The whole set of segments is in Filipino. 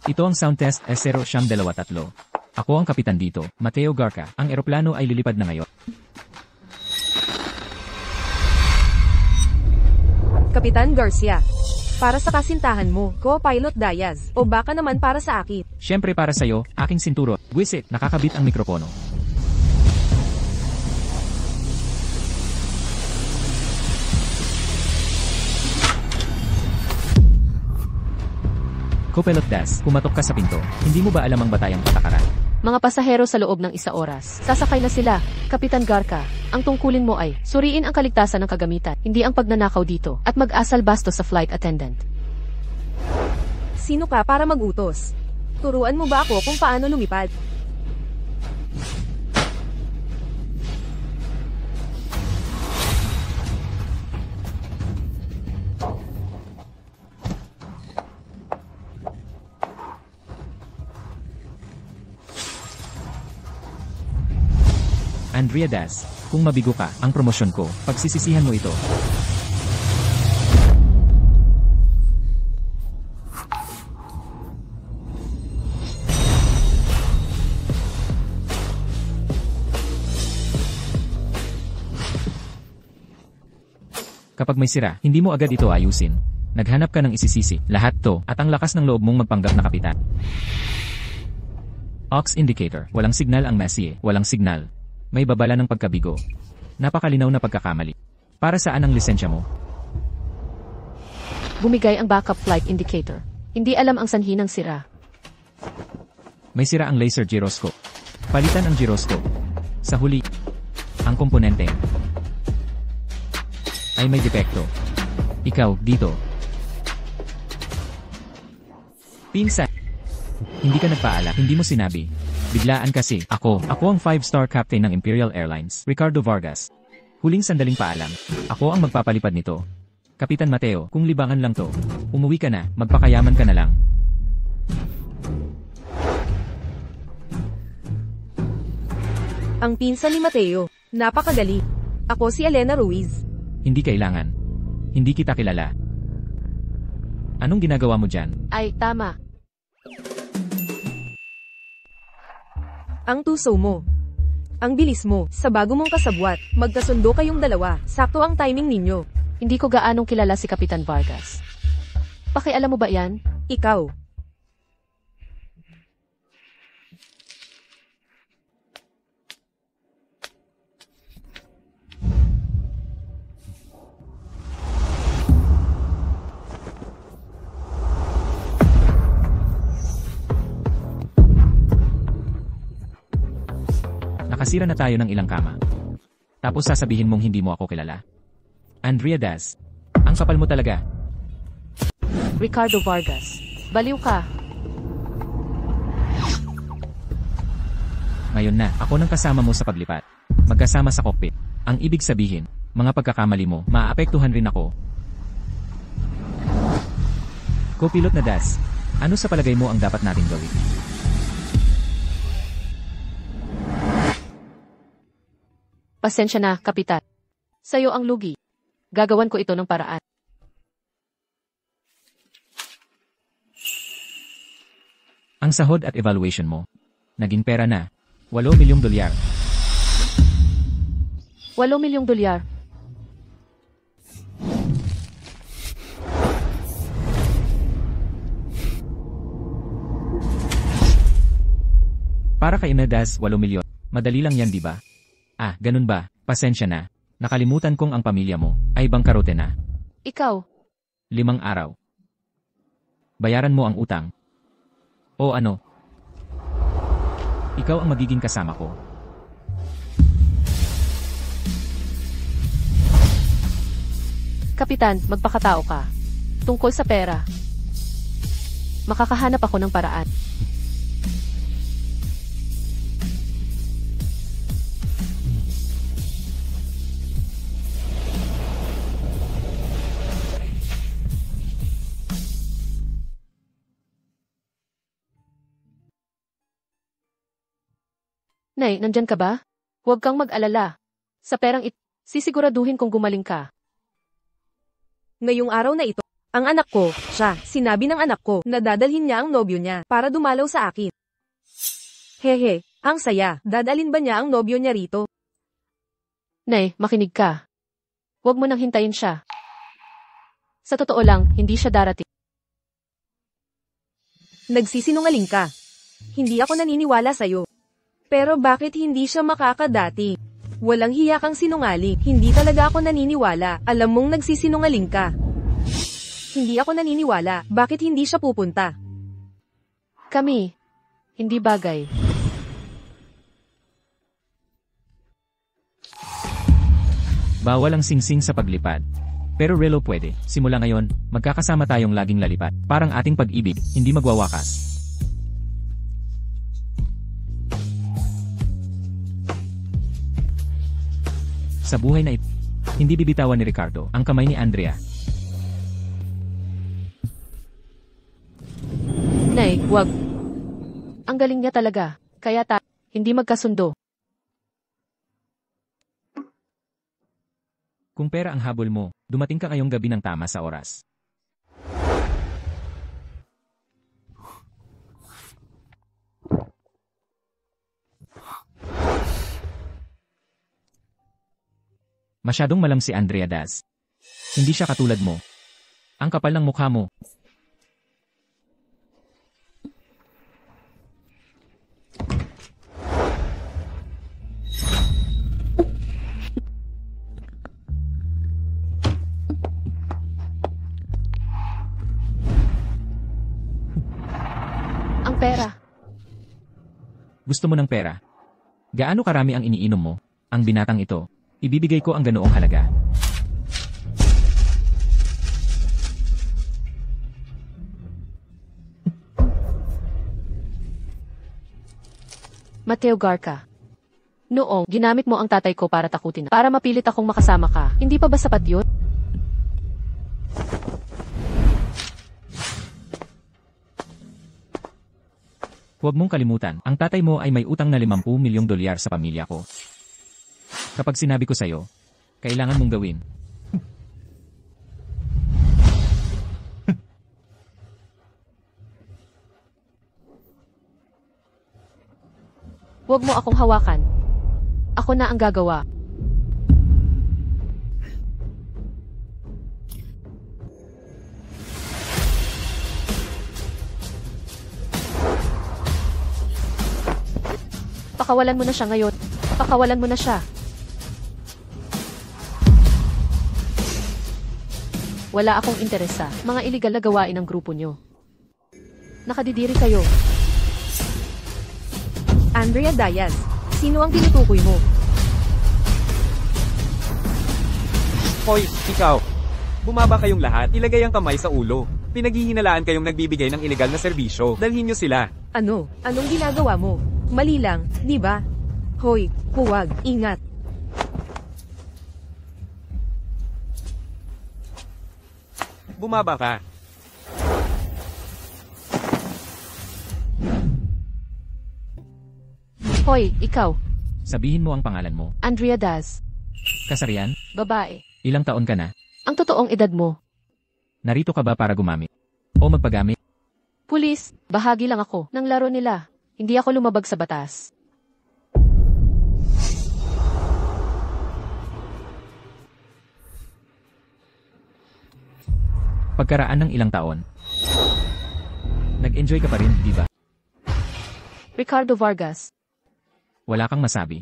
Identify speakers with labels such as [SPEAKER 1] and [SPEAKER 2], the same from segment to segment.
[SPEAKER 1] Ito ang sound test S0-23. Ako ang kapitan dito, Mateo Garca. Ang eroplano ay lilipad na ngayon.
[SPEAKER 2] Kapitan Garcia. Para sa kasintahan mo, Co-Pilot Diaz, o baka naman para sa akin.
[SPEAKER 1] Siyempre para sa'yo, aking sinturo. Buwisit, nakakabit ang mikropono. Co-Pilot Daz, pumatok ka sa pinto. Hindi mo ba alam ang batayang patakaran?
[SPEAKER 3] Mga pasahero sa loob ng 1 oras. Sasakay na sila, Kapitan Garca. Ang tungkulin mo ay, suriin ang kaligtasan ng kagamitan, hindi ang pagnanakaw dito, at mag-asal basto sa flight attendant.
[SPEAKER 2] Sino ka para mag-utos? Turuan mo ba ako kung paano lumipad?
[SPEAKER 1] Andrea Daz, kung mabigo ka, ang promosyon ko, pagsisisihan mo ito. Kapag may sira, hindi mo agad ito ayusin. Naghanap ka ng isisisi, lahat to, at ang lakas ng loob mong magpanggap na kapitan. Aux indicator, walang signal ang Messier, walang signal. May babala ng pagkabigo. Napakalinaw na pagkakamali. Para saan ang lisensya mo?
[SPEAKER 3] Bumigay ang backup flight indicator. Hindi alam ang sanhi ng sira.
[SPEAKER 1] May sira ang laser gyroscope. Palitan ang gyroscope. Sa huli, ang komponente ay may depekto. Ikaw, dito. Pinsan. Hindi ka nagpaalam, hindi mo sinabi. Biglaan kasi, ako ang 5-star captain ng Imperial Airlines, Ricardo Vargas. Huling sandaling paalam, ako ang magpapalipad nito. Kapitan Mateo, kung libangan lang to, umuwi ka na, magpakayaman ka na lang.
[SPEAKER 2] Ang pinsan ni Mateo, napakadali. Ako si Elena Ruiz.
[SPEAKER 1] Hindi kailangan. Hindi kita kilala. Anong ginagawa mo dyan?
[SPEAKER 3] Ay, tama.
[SPEAKER 2] Ang tuso mo. Ang bilis mo. Sa bago mong kasabwat, magkasundo kayong dalawa. Sakto ang timing ninyo.
[SPEAKER 3] Hindi ko gaanong kilala si Kapitan Vargas. Pakialam mo ba yan?
[SPEAKER 2] Ikaw.
[SPEAKER 1] Nakasira na tayo ng ilang kama. Tapos sasabihin mong hindi mo ako kilala. Andrea Daz, ang kapal mo talaga.
[SPEAKER 3] Ricardo Vargas. Baliw ka.
[SPEAKER 1] Ngayon na, ako nang kasama mo sa paglipat. Magkasama sa cockpit. Ang ibig sabihin, mga pagkakamali mo, maaapektuhan rin ako. Co-pilot na Daz, ano sa palagay mo ang dapat nating gawin?
[SPEAKER 3] Pasensya na, Kapitan. Sa'yo ang lugi. Gagawan ko ito ng paraan.
[SPEAKER 1] Ang sahod at evaluation mo, naging pera na, $8 milyong.
[SPEAKER 3] $8 milyong.
[SPEAKER 1] Para kay Daz, 8 milyon. Madali lang yan, di ba? Ah, ganun ba? Pasensya na. Nakalimutan kong ang pamilya mo ay bangkarote na.
[SPEAKER 3] Ikaw.
[SPEAKER 1] 5 araw. Bayaran mo ang utang. O ano? Ikaw ang magiging kasama ko.
[SPEAKER 3] Kapitan, magpakatao ka. Tungkol sa pera. Makakahanap ako ng paraan. Nay, nandyan ka ba? Huwag kang mag-alala. Sa perang sisiguraduhin kong gumaling ka.
[SPEAKER 2] Ngayong araw na ito, Ang anak ko, siya, sinabi ng anak ko na dadalhin niya ang nobyo niya para dumalaw sa akin. Hehe, ang saya, dadalhin ba niya ang nobyo niya rito?
[SPEAKER 3] Nay, makinig ka. Huwag mo nang hintayin siya. Sa totoo lang, hindi siya darating.
[SPEAKER 2] Nagsisinungaling ka. Hindi ako naniniwala sa'yo. Pero bakit hindi siya makakadating? Walang hiya kang sinungaling. Hindi talaga ako naniniwala. Alam mong nagsisinungaling ka. Hindi ako naniniwala. Bakit hindi siya pupunta?
[SPEAKER 3] Kami. Hindi bagay.
[SPEAKER 1] Bawal ang singsing sa paglipad. Pero relo pwede. Simula ngayon, magkakasama tayong laging lalipad. Parang ating pag-ibig, hindi magwawakas. Sa buhay na ito, hindi bibitawan ni Ricardo ang kamay ni Andrea.
[SPEAKER 3] Nay, wag. Ang galing niya talaga. Kaya hindi magkasundo.
[SPEAKER 1] Kung pera ang habol mo, dumating ka ngayong gabi ng tama sa oras. Masyadong malam si Andrea Daz. Hindi siya katulad mo. Ang kapal ng mukha mo.
[SPEAKER 3] Ang pera.
[SPEAKER 1] Gusto mo ng pera? Gaano karami ang iniinom mo? Ang binatang ito, ibibigay ko ang ganoong halaga.
[SPEAKER 3] Mateo Garca. Noong ginamit mo ang tatay ko para takutin para mapilit akong makasama ka, hindi pa ba sapat yun?
[SPEAKER 1] Huwag mong kalimutan, ang tatay mo ay may utang na 50 milyong dolyar sa pamilya ko. Kapag sinabi ko sa'yo, kailangan mong gawin.
[SPEAKER 3] Huwag mo akong hawakan. Ako na ang gagawa. Pakawalan mo na siya ngayon. Pakawalan mo na siya. Wala akong interes sa mga iligal na gawain ng grupo nyo. Nakadidiri kayo.
[SPEAKER 2] Andrea Diaz, sino ang tinutukoy mo?
[SPEAKER 4] Hoy, ikaw. Bumaba kayong lahat, ilagay ang kamay sa ulo. Pinaghihinalaan kayong nagbibigay ng ilegal na serbisyo. Dalhin nyo sila.
[SPEAKER 2] Ano? Anong ginagawa mo? Mali lang, di ba? Hoy, huwag, ingat.
[SPEAKER 4] Bumaba ka.
[SPEAKER 3] Hoy, ikaw.
[SPEAKER 1] Sabihin mo ang pangalan mo.
[SPEAKER 3] Andrea Daz.
[SPEAKER 1] Kasarian?
[SPEAKER 3] Babae.
[SPEAKER 1] Ilang taon ka na?
[SPEAKER 3] Ang totoong edad mo.
[SPEAKER 1] Narito ka ba para gumamit? O magpagamit?
[SPEAKER 3] Pulis, bahagi lang ako ng laro nila. Hindi ako lumabag sa batas.
[SPEAKER 1] Pagkaraan ng ilang taon, nag-enjoy ka pa rin, di ba?
[SPEAKER 3] Ricardo Vargas.
[SPEAKER 1] Wala kang masabi.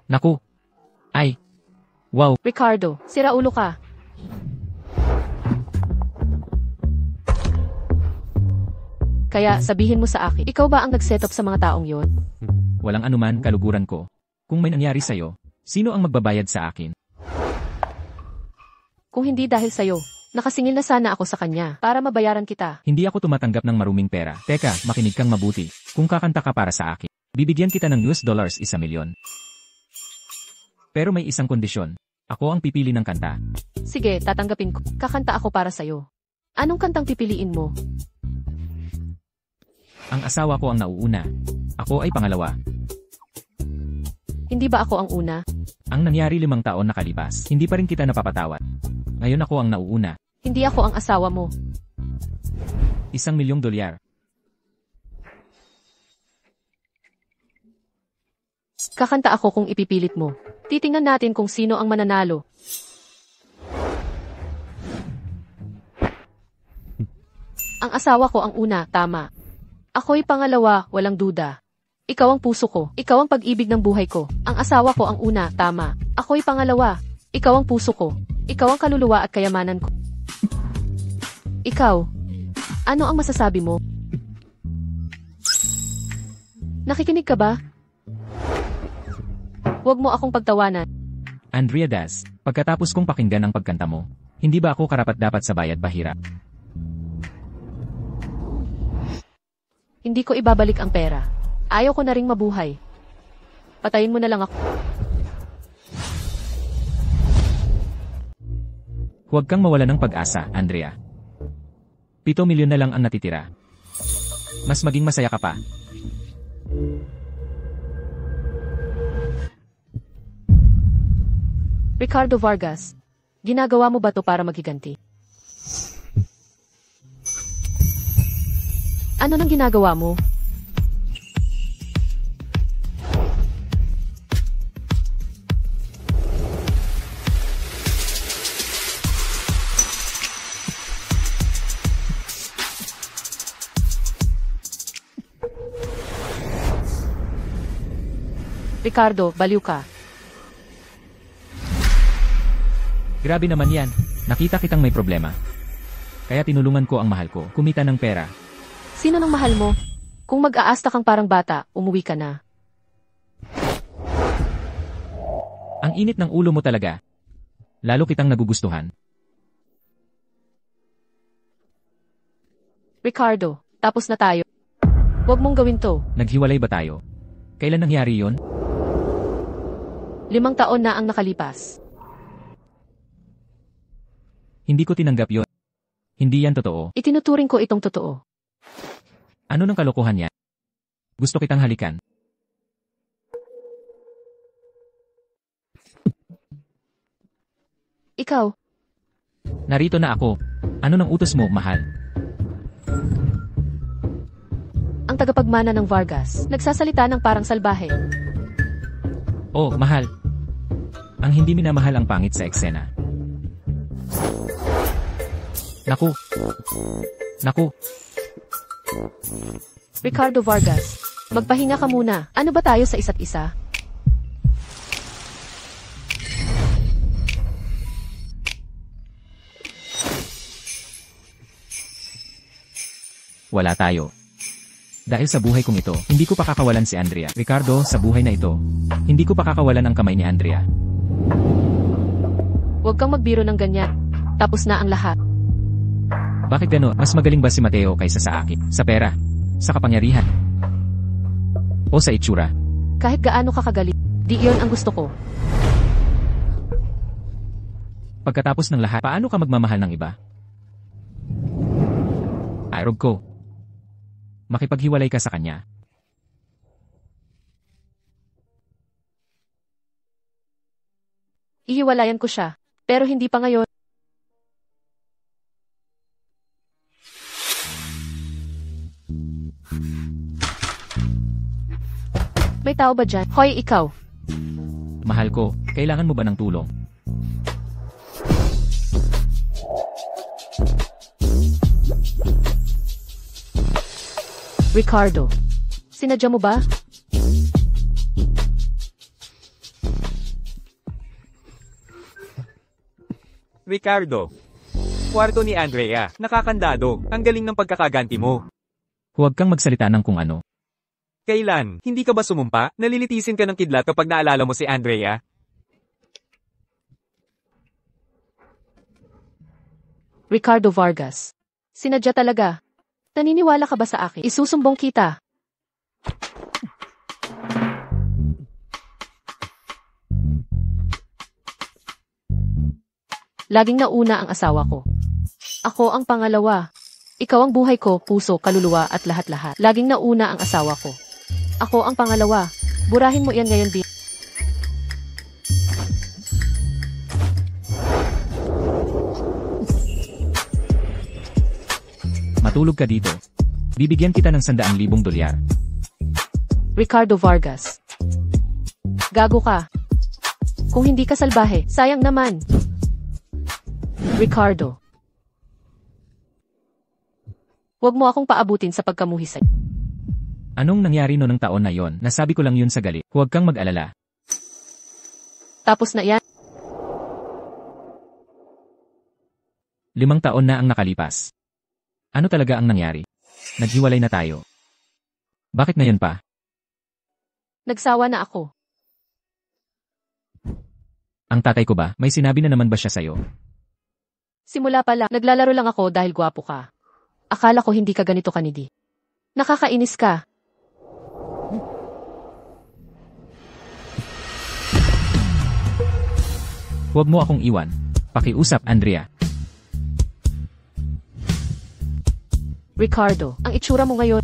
[SPEAKER 1] Naku! Ay! Wow!
[SPEAKER 3] Ricardo, sira ulo ka. Kaya sabihin mo sa akin, ikaw ba ang nag-set up sa mga taong yon?
[SPEAKER 1] Walang anuman, kaluguran ko. Kung may nangyari sa'yo, sino ang magbabayad sa akin?
[SPEAKER 3] Kung hindi dahil sa'yo, nakasingil na sana ako sa kanya para mabayaran kita.
[SPEAKER 1] Hindi ako tumatanggap ng maruming pera. Teka, makinig kang mabuti. Kung kakanta ka para sa akin, bibigyan kita ng $1 1,000,000. Pero may isang kondisyon. Ako ang pipili ng kanta.
[SPEAKER 3] Sige, tatanggapin ko. Kakanta ako para sa'yo. Anong kantang pipiliin mo?
[SPEAKER 1] Ang asawa ko ang nauuna. Ako ay pangalawa.
[SPEAKER 3] Hindi ba ako ang una?
[SPEAKER 1] Ang nangyari 5 taon nakalipas, hindi pa rin kita napapatawad. Ngayon ako ang nauuna.
[SPEAKER 3] Hindi ako ang asawa mo.
[SPEAKER 1] $1,000,000.
[SPEAKER 3] Kakanta ako kung ipipilit mo. Titingnan natin kung sino ang mananalo. Ang asawa ko ang una, tama. Ako'y pangalawa, walang duda. Ikaw ang puso ko, ikaw ang pag-ibig ng buhay ko. Ang asawa ko ang una, tama. Ako'y pangalawa, ikaw ang puso ko, ikaw ang kaluluwa at kayamanan ko. Ikaw, ano ang masasabi mo? Nakikinig ka ba? Huwag mo akong pagtawanan.
[SPEAKER 1] Andrea Das, pagkatapos kong pakinggan ang pagkanta mo, hindi ba ako karapat-dapat sa bayad bahira?
[SPEAKER 3] Hindi ko ibabalik ang pera. Ayaw ko na ring mabuhay. Patayin mo na lang ako.
[SPEAKER 1] Huwag kang mawala ng pag-asa, Andrea. 7 milyon na lang ang natitira. Mas maging masaya ka pa.
[SPEAKER 3] Ricardo Vargas, ginagawa mo ba to para maghiganti? Ano nang ginagawa mo? Ricardo, baliw ka.
[SPEAKER 1] Grabe naman yan. Nakita kitang may problema. Kaya tinulungan ko ang mahal ko, kumita ng pera.
[SPEAKER 3] Sino nang mahal mo? Kung mag-aasta kang parang bata, umuwi ka na.
[SPEAKER 1] Ang init ng ulo mo talaga. Lalo kitang nagugustuhan.
[SPEAKER 3] Ricardo, tapos na tayo. Huwag mong gawin to.
[SPEAKER 1] Naghiwalay ba tayo? Kailan nangyari yon?
[SPEAKER 3] 5 taon na ang nakalipas.
[SPEAKER 1] Hindi ko tinanggap yon. Hindi yan totoo.
[SPEAKER 3] Itinuturing ko itong totoo.
[SPEAKER 1] Ano ng kalokohan yan? Gusto kitang halikan.
[SPEAKER 3] Ikaw,
[SPEAKER 1] Narito na ako. Ano ng utos mo, mahal?
[SPEAKER 3] ang tagapagmana ng Vargas, nagsasalita ng parang salbahe.
[SPEAKER 1] Oh, mahal. Ang hindi minamahal ang pangit sa eksena. Naku. Naku.
[SPEAKER 3] Ricardo Vargas, magpahinga ka muna. Ano ba tayo sa isa't isa?
[SPEAKER 1] Wala tayo. Dahil sa buhay kong ito, hindi ko pakakawalan si Andrea. Ricardo, sa buhay na ito, hindi ko pakakawalan ang kamay ni Andrea.
[SPEAKER 3] Huwag kang magbiro ng ganyan. Tapos na ang lahat.
[SPEAKER 1] Bakit gano'n? Mas magaling ba si Mateo kaysa sa akin? Sa pera? Sa kapangyarihan? O sa itsura?
[SPEAKER 3] Kahit gaano ka kagalit, di iyon ang gusto ko.
[SPEAKER 1] Pagkatapos ng lahat, paano ka magmamahal ng iba? Aerob ko. Makipaghiwalay ka sa kanya.
[SPEAKER 3] Ihiwalayan ko siya, pero hindi pa ngayon. May tao ba dyan? Hoy, ikaw.
[SPEAKER 1] Mahal ko, kailangan mo ba ng tulong?
[SPEAKER 3] Ricardo, sinadya mo ba?
[SPEAKER 4] Ricardo. Kwarto ni Andrea. Nakakandado. Ang galing ng pagkakaganti mo.
[SPEAKER 1] Huwag kang magsalita ng kung ano.
[SPEAKER 4] Kailan? Hindi ka ba sumumpa? Nalilitisin ka ng kidlat kapag naalala mo si Andrea?
[SPEAKER 3] Ricardo Vargas. Sinadya talaga. Naniniwala ka ba sa akin? Isusumbong kita. Laging nauna ang asawa ko. Ako ang pangalawa. Ikaw ang buhay ko, puso, kaluluwa at lahat-lahat. Laging nauna ang asawa ko. Ako ang pangalawa. Burahin mo iyan ngayon,
[SPEAKER 1] Matulog ka dito. Bibigyan kita ng 100,000 dolyar.
[SPEAKER 3] Ricardo Vargas. Gago ka. Kung hindi ka salbahe, sayang naman. Ricardo. Huwag mo akong paabutin sa pagkamuhisay.
[SPEAKER 1] Anong nangyari no ng taon na yon? Nasabi ko lang yun sa gali. Huwag kang mag-alala.
[SPEAKER 3] Tapos na yan.
[SPEAKER 1] 5 taon na ang nakalipas. Ano talaga ang nangyari? Naghiwalay na tayo. Bakit ngayon pa?
[SPEAKER 3] Nagsawa na ako.
[SPEAKER 1] Ang tatay ko ba? May sinabi na naman ba siya sa'yo?
[SPEAKER 3] Simula pa lang, naglalaro lang ako dahil gwapo ka. Akala ko hindi ka ganito kanidi. Nakakainis ka.
[SPEAKER 1] Huwag mo akong iwan. Pakiusap, Andrea.
[SPEAKER 3] Ricardo, ang itsura mo ngayon.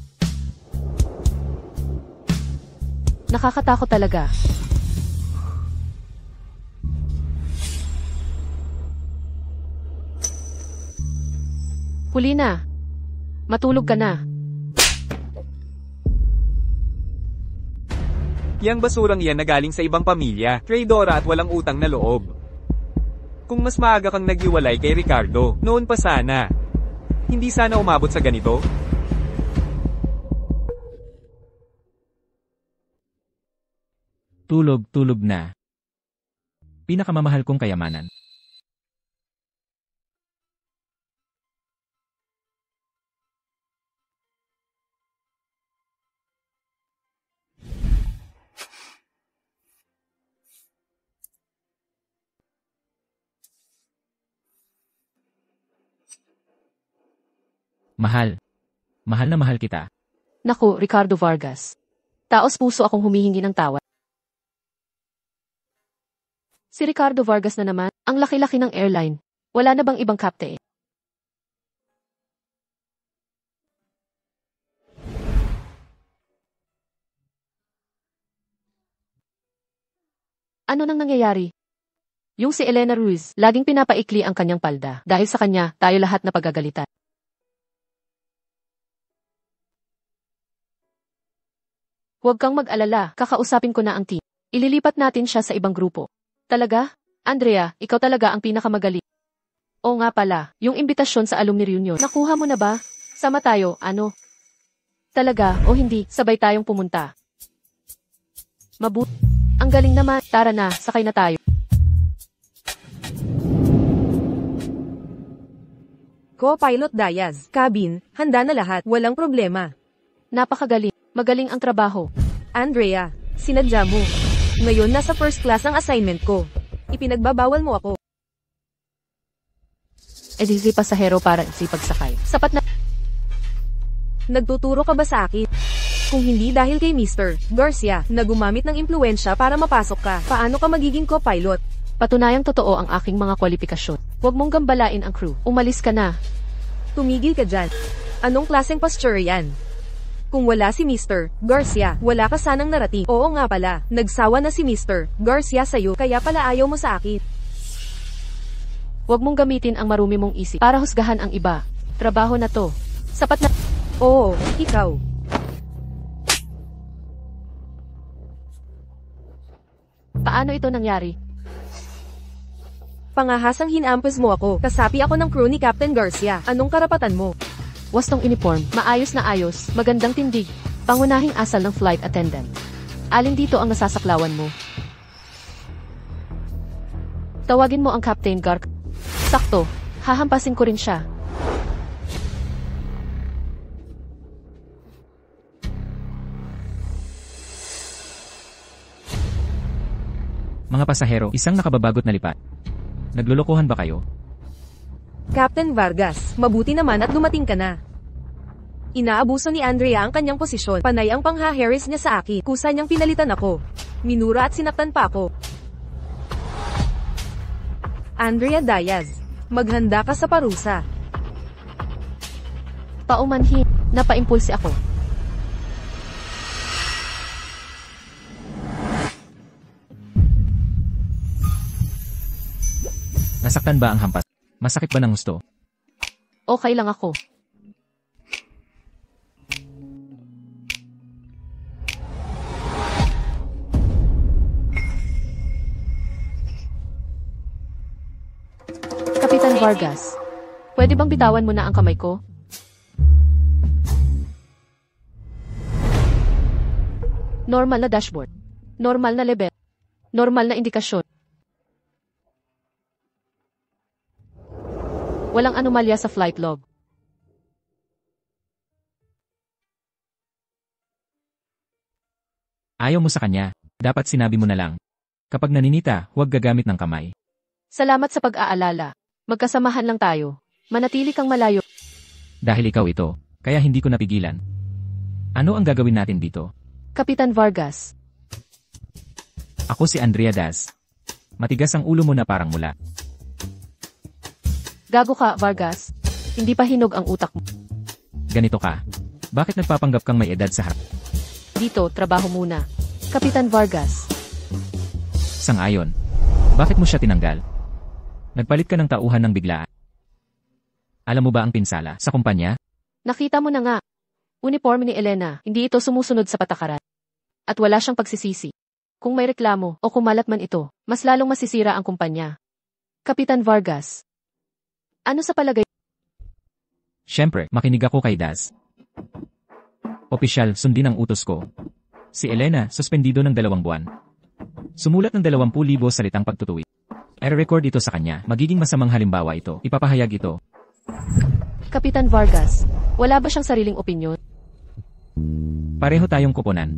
[SPEAKER 3] Nakakatakot talaga. Huli na. Matulog ka na.
[SPEAKER 4] Yang basurang yan na galing sa ibang pamilya, traidora at walang utang na loob. Kung mas maaga kang naghiwalay kay Ricardo, noon pa sana. Hindi sana umabot sa ganito.
[SPEAKER 1] Tulog na. Pinakamamahal kong kayamanan. Mahal. Mahal na mahal kita.
[SPEAKER 3] Naku, Ricardo Vargas. Taos puso akong humihingi ng tawad. Si Ricardo Vargas na naman, ang laki-laki ng airline. Wala na bang ibang kapte? Ano nang nangyayari? Yung si Elena Ruiz, laging pinapaikli ang kanyang palda. Dahil sa kanya, tayo lahat na pagagalitan. Huwag kang mag-alala, kakausapin ko na ang team. Ililipat natin siya sa ibang grupo. Talaga? Andrea, ikaw talaga ang pinakamagaling. Oo nga pala, yung imbitasyon sa alumni reunion. Nakuha mo na ba? Sama tayo, ano? Talaga, o hindi, sabay tayong pumunta. Mabuti. Ang galing naman, tara na, sakay na tayo.
[SPEAKER 2] Co-pilot Diaz, cabin, handa na lahat, walang problema.
[SPEAKER 3] Napakagaling. Magaling ang trabaho.
[SPEAKER 2] Andrea, sinadya mo. Ngayon nasa first class ang assignment ko. Ipinagbabawal mo ako.
[SPEAKER 3] Edisi pasahero para si pagsakay. Sapat na.
[SPEAKER 2] Nagtuturo ka ba sa akin? Kung hindi dahil kay Mr. Garcia, na gumamit ng impluensya para mapasok ka, paano ka magiging co-pilot?
[SPEAKER 3] Patunayang totoo ang aking mga kwalifikasyon. Huwag mong gambalain ang crew. Umalis ka na.
[SPEAKER 2] Tumigil ka dyan. Anong klaseng posture yan? Kung wala si Mr. Garcia, wala ka sanang narating. Oo nga pala, nagsawa na si Mr. Garcia sa'yo, kaya pala ayaw mo sa akin.
[SPEAKER 3] Huwag mong gamitin ang marumi mong isip para husgahan ang iba. Trabaho na to. Sapat na.
[SPEAKER 2] Oo, ikaw.
[SPEAKER 3] Paano ito nangyari?
[SPEAKER 2] Pangahasang hinampos mo ako, kasapi ako ng crew ni Captain Garcia. Anong karapatan mo?
[SPEAKER 3] Wastong uniform, maayos na ayos, magandang tindig, pangunahing asal ng flight attendant. Alin dito ang nasasaklawan mo? Tawagin mo ang Captain Garc. Sakto, hahampasin ko rin siya.
[SPEAKER 1] Mga pasahero, isang nakababagot na lipat. Naglolokohan ba kayo?
[SPEAKER 2] Captain Vargas, mabuti naman at dumating ka na. Inaabuso ni Andrea ang kanyang posisyon. Panay ang pangha-Harris niya sa akin. Kusa niyang pinalitan ako. Minura at sinaktan pa ako. Andrea Diaz, maghanda ka sa parusa.
[SPEAKER 3] Paumanhin, napaimpulsi ako.
[SPEAKER 1] Nasaktan ba ang hampas? Masakit ba ng gusto?
[SPEAKER 3] Okay lang ako. Vargas. Pwede bang bitawan mo na ang kamay ko? Normal na dashboard. Normal na level. Normal na indikasyon. Walang anomalya sa flight log.
[SPEAKER 1] Ayaw mo sa kanya. Dapat sinabi mo na lang. Kapag naninita, huwag gagamit ng kamay.
[SPEAKER 3] Salamat sa pag-aalala. Magkasamahan lang tayo. Manatili kang malayo.
[SPEAKER 1] Dahil ikaw ito, kaya hindi ko napigilan. Ano ang gagawin natin dito?
[SPEAKER 3] Kapitan Vargas.
[SPEAKER 1] Ako si Andrea Daz. Matigas ang ulo mo na parang mula.
[SPEAKER 3] Gago ka, Vargas. Hindi pa hinog ang utak mo.
[SPEAKER 1] Ganito ka. Bakit nagpapanggap kang may edad sa harap?
[SPEAKER 3] Dito, trabaho muna. Kapitan Vargas.
[SPEAKER 1] Sang-ayon. Bakit mo siya tinanggal? Nagpalit ka ng tauhan ng biglaan. Alam mo ba ang pinsala sa kumpanya?
[SPEAKER 3] Nakita mo na nga. Uniforme ni Elena, hindi ito sumusunod sa patakaran. At wala siyang pagsisisi. Kung may reklamo o kumalat man ito, mas lalong masisira ang kumpanya. Kapitan Vargas. Ano sa palagay?
[SPEAKER 1] Siyempre, makinig ako kay Daz. Opisyal, sundin ang utos ko. Si Elena, suspendido ng 2 buwan. Sumulat ng 20,000 salitang pagtutuwi. I-record ito sa kanya. Magiging masamang halimbawa ito. Ipapahayag ito.
[SPEAKER 3] Kapitan Vargas, wala ba siyang sariling opinyon?
[SPEAKER 1] Pareho tayong kuponan.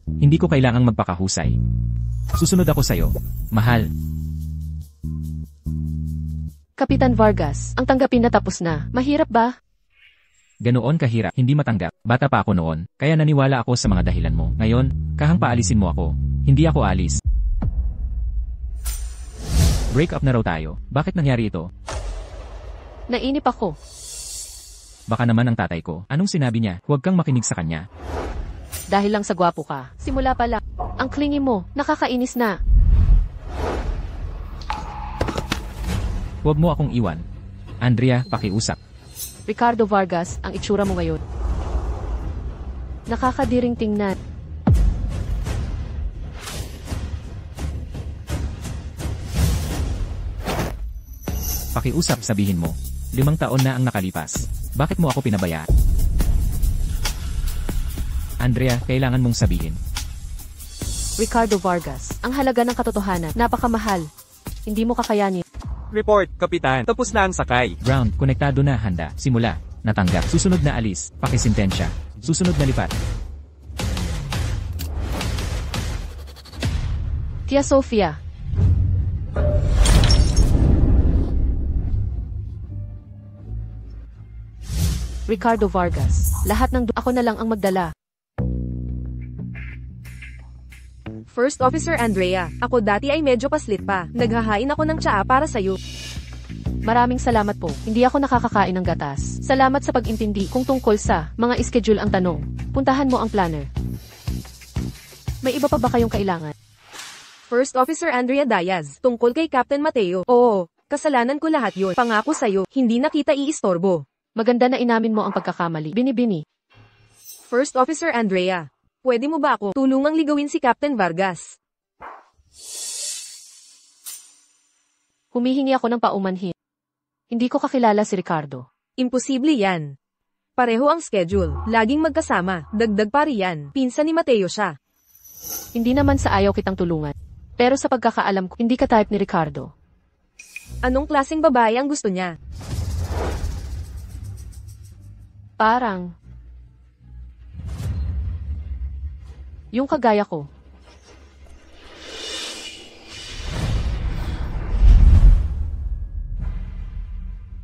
[SPEAKER 1] Hindi ko kailangang magpakahusay. Susunod ako sa'yo. Mahal.
[SPEAKER 3] Kapitan Vargas, ang tanggapin na tapos na. Mahirap ba?
[SPEAKER 1] Ganoon kahirap, hindi matanggap. Bata pa ako noon, kaya naniwala ako sa mga dahilan mo. Ngayon, kahang paalisin mo ako. Hindi ako alis. Break up na raw tayo. Bakit nangyari ito?
[SPEAKER 3] Nainip ako.
[SPEAKER 1] Baka naman ang tatay ko. Anong sinabi niya? Huwag kang makinig sa kanya.
[SPEAKER 3] Dahil lang sa gwapo ka. Simula pa lang. Ang clingy mo, nakakainis na.
[SPEAKER 1] Huwag mo akong iwan. Andrea, pakiusap.
[SPEAKER 3] Ricardo Vargas, ang itsura mo ngayon. Nakakadiring tingnan.
[SPEAKER 1] Pakiusap, sabihin mo. 5 taon na ang nakalipas. Bakit mo ako pinabaya? Andrea, kailangan mong sabihin.
[SPEAKER 3] Ricardo Vargas, ang halaga ng katotohanan, napakamahal. Hindi mo kakayanin.
[SPEAKER 4] Report, Kapitan. Tapos na ang sakay.
[SPEAKER 1] Ground, konektado na, handa. Simula. Natanggap. Susunod na alis. Pakisintensya. Susunod na lipat.
[SPEAKER 3] Tia Sofia. Ricardo Vargas, lahat ng ako na lang ang magdala.
[SPEAKER 2] First Officer Andrea, ako dati ay medyo paslit pa. Naghahain ako ng tsaa para sa'yo.
[SPEAKER 3] Maraming salamat po. Hindi ako nakakakain ng gatas. Salamat sa pag-intindi kung tungkol sa mga schedule ang tanong. Puntahan mo ang planner. May iba pa ba kayong kailangan?
[SPEAKER 2] First Officer Andrea Diaz, tungkol kay Captain Mateo. Oo, kasalanan ko lahat yon. Pangako sa'yo, hindi na kita iistorbo.
[SPEAKER 3] Maganda na inamin mo ang pagkakamali. Binibini.
[SPEAKER 2] First Officer Andrea, pwede mo ba ako tulungang ligawin si Captain Vargas?
[SPEAKER 3] Humihingi ako ng paumanhin. Hindi ko kakilala si Ricardo.
[SPEAKER 2] Imposible yan. Pareho ang schedule, laging magkasama, dagdag pa riyan, pinsan ni Mateo siya.
[SPEAKER 3] Hindi naman sa ayaw kitang tulungan. Pero sa pagkakaalam ko, hindi ka type ni Ricardo.
[SPEAKER 2] Anong klaseng babae ang gusto niya?
[SPEAKER 3] Parang yung kagaya ko.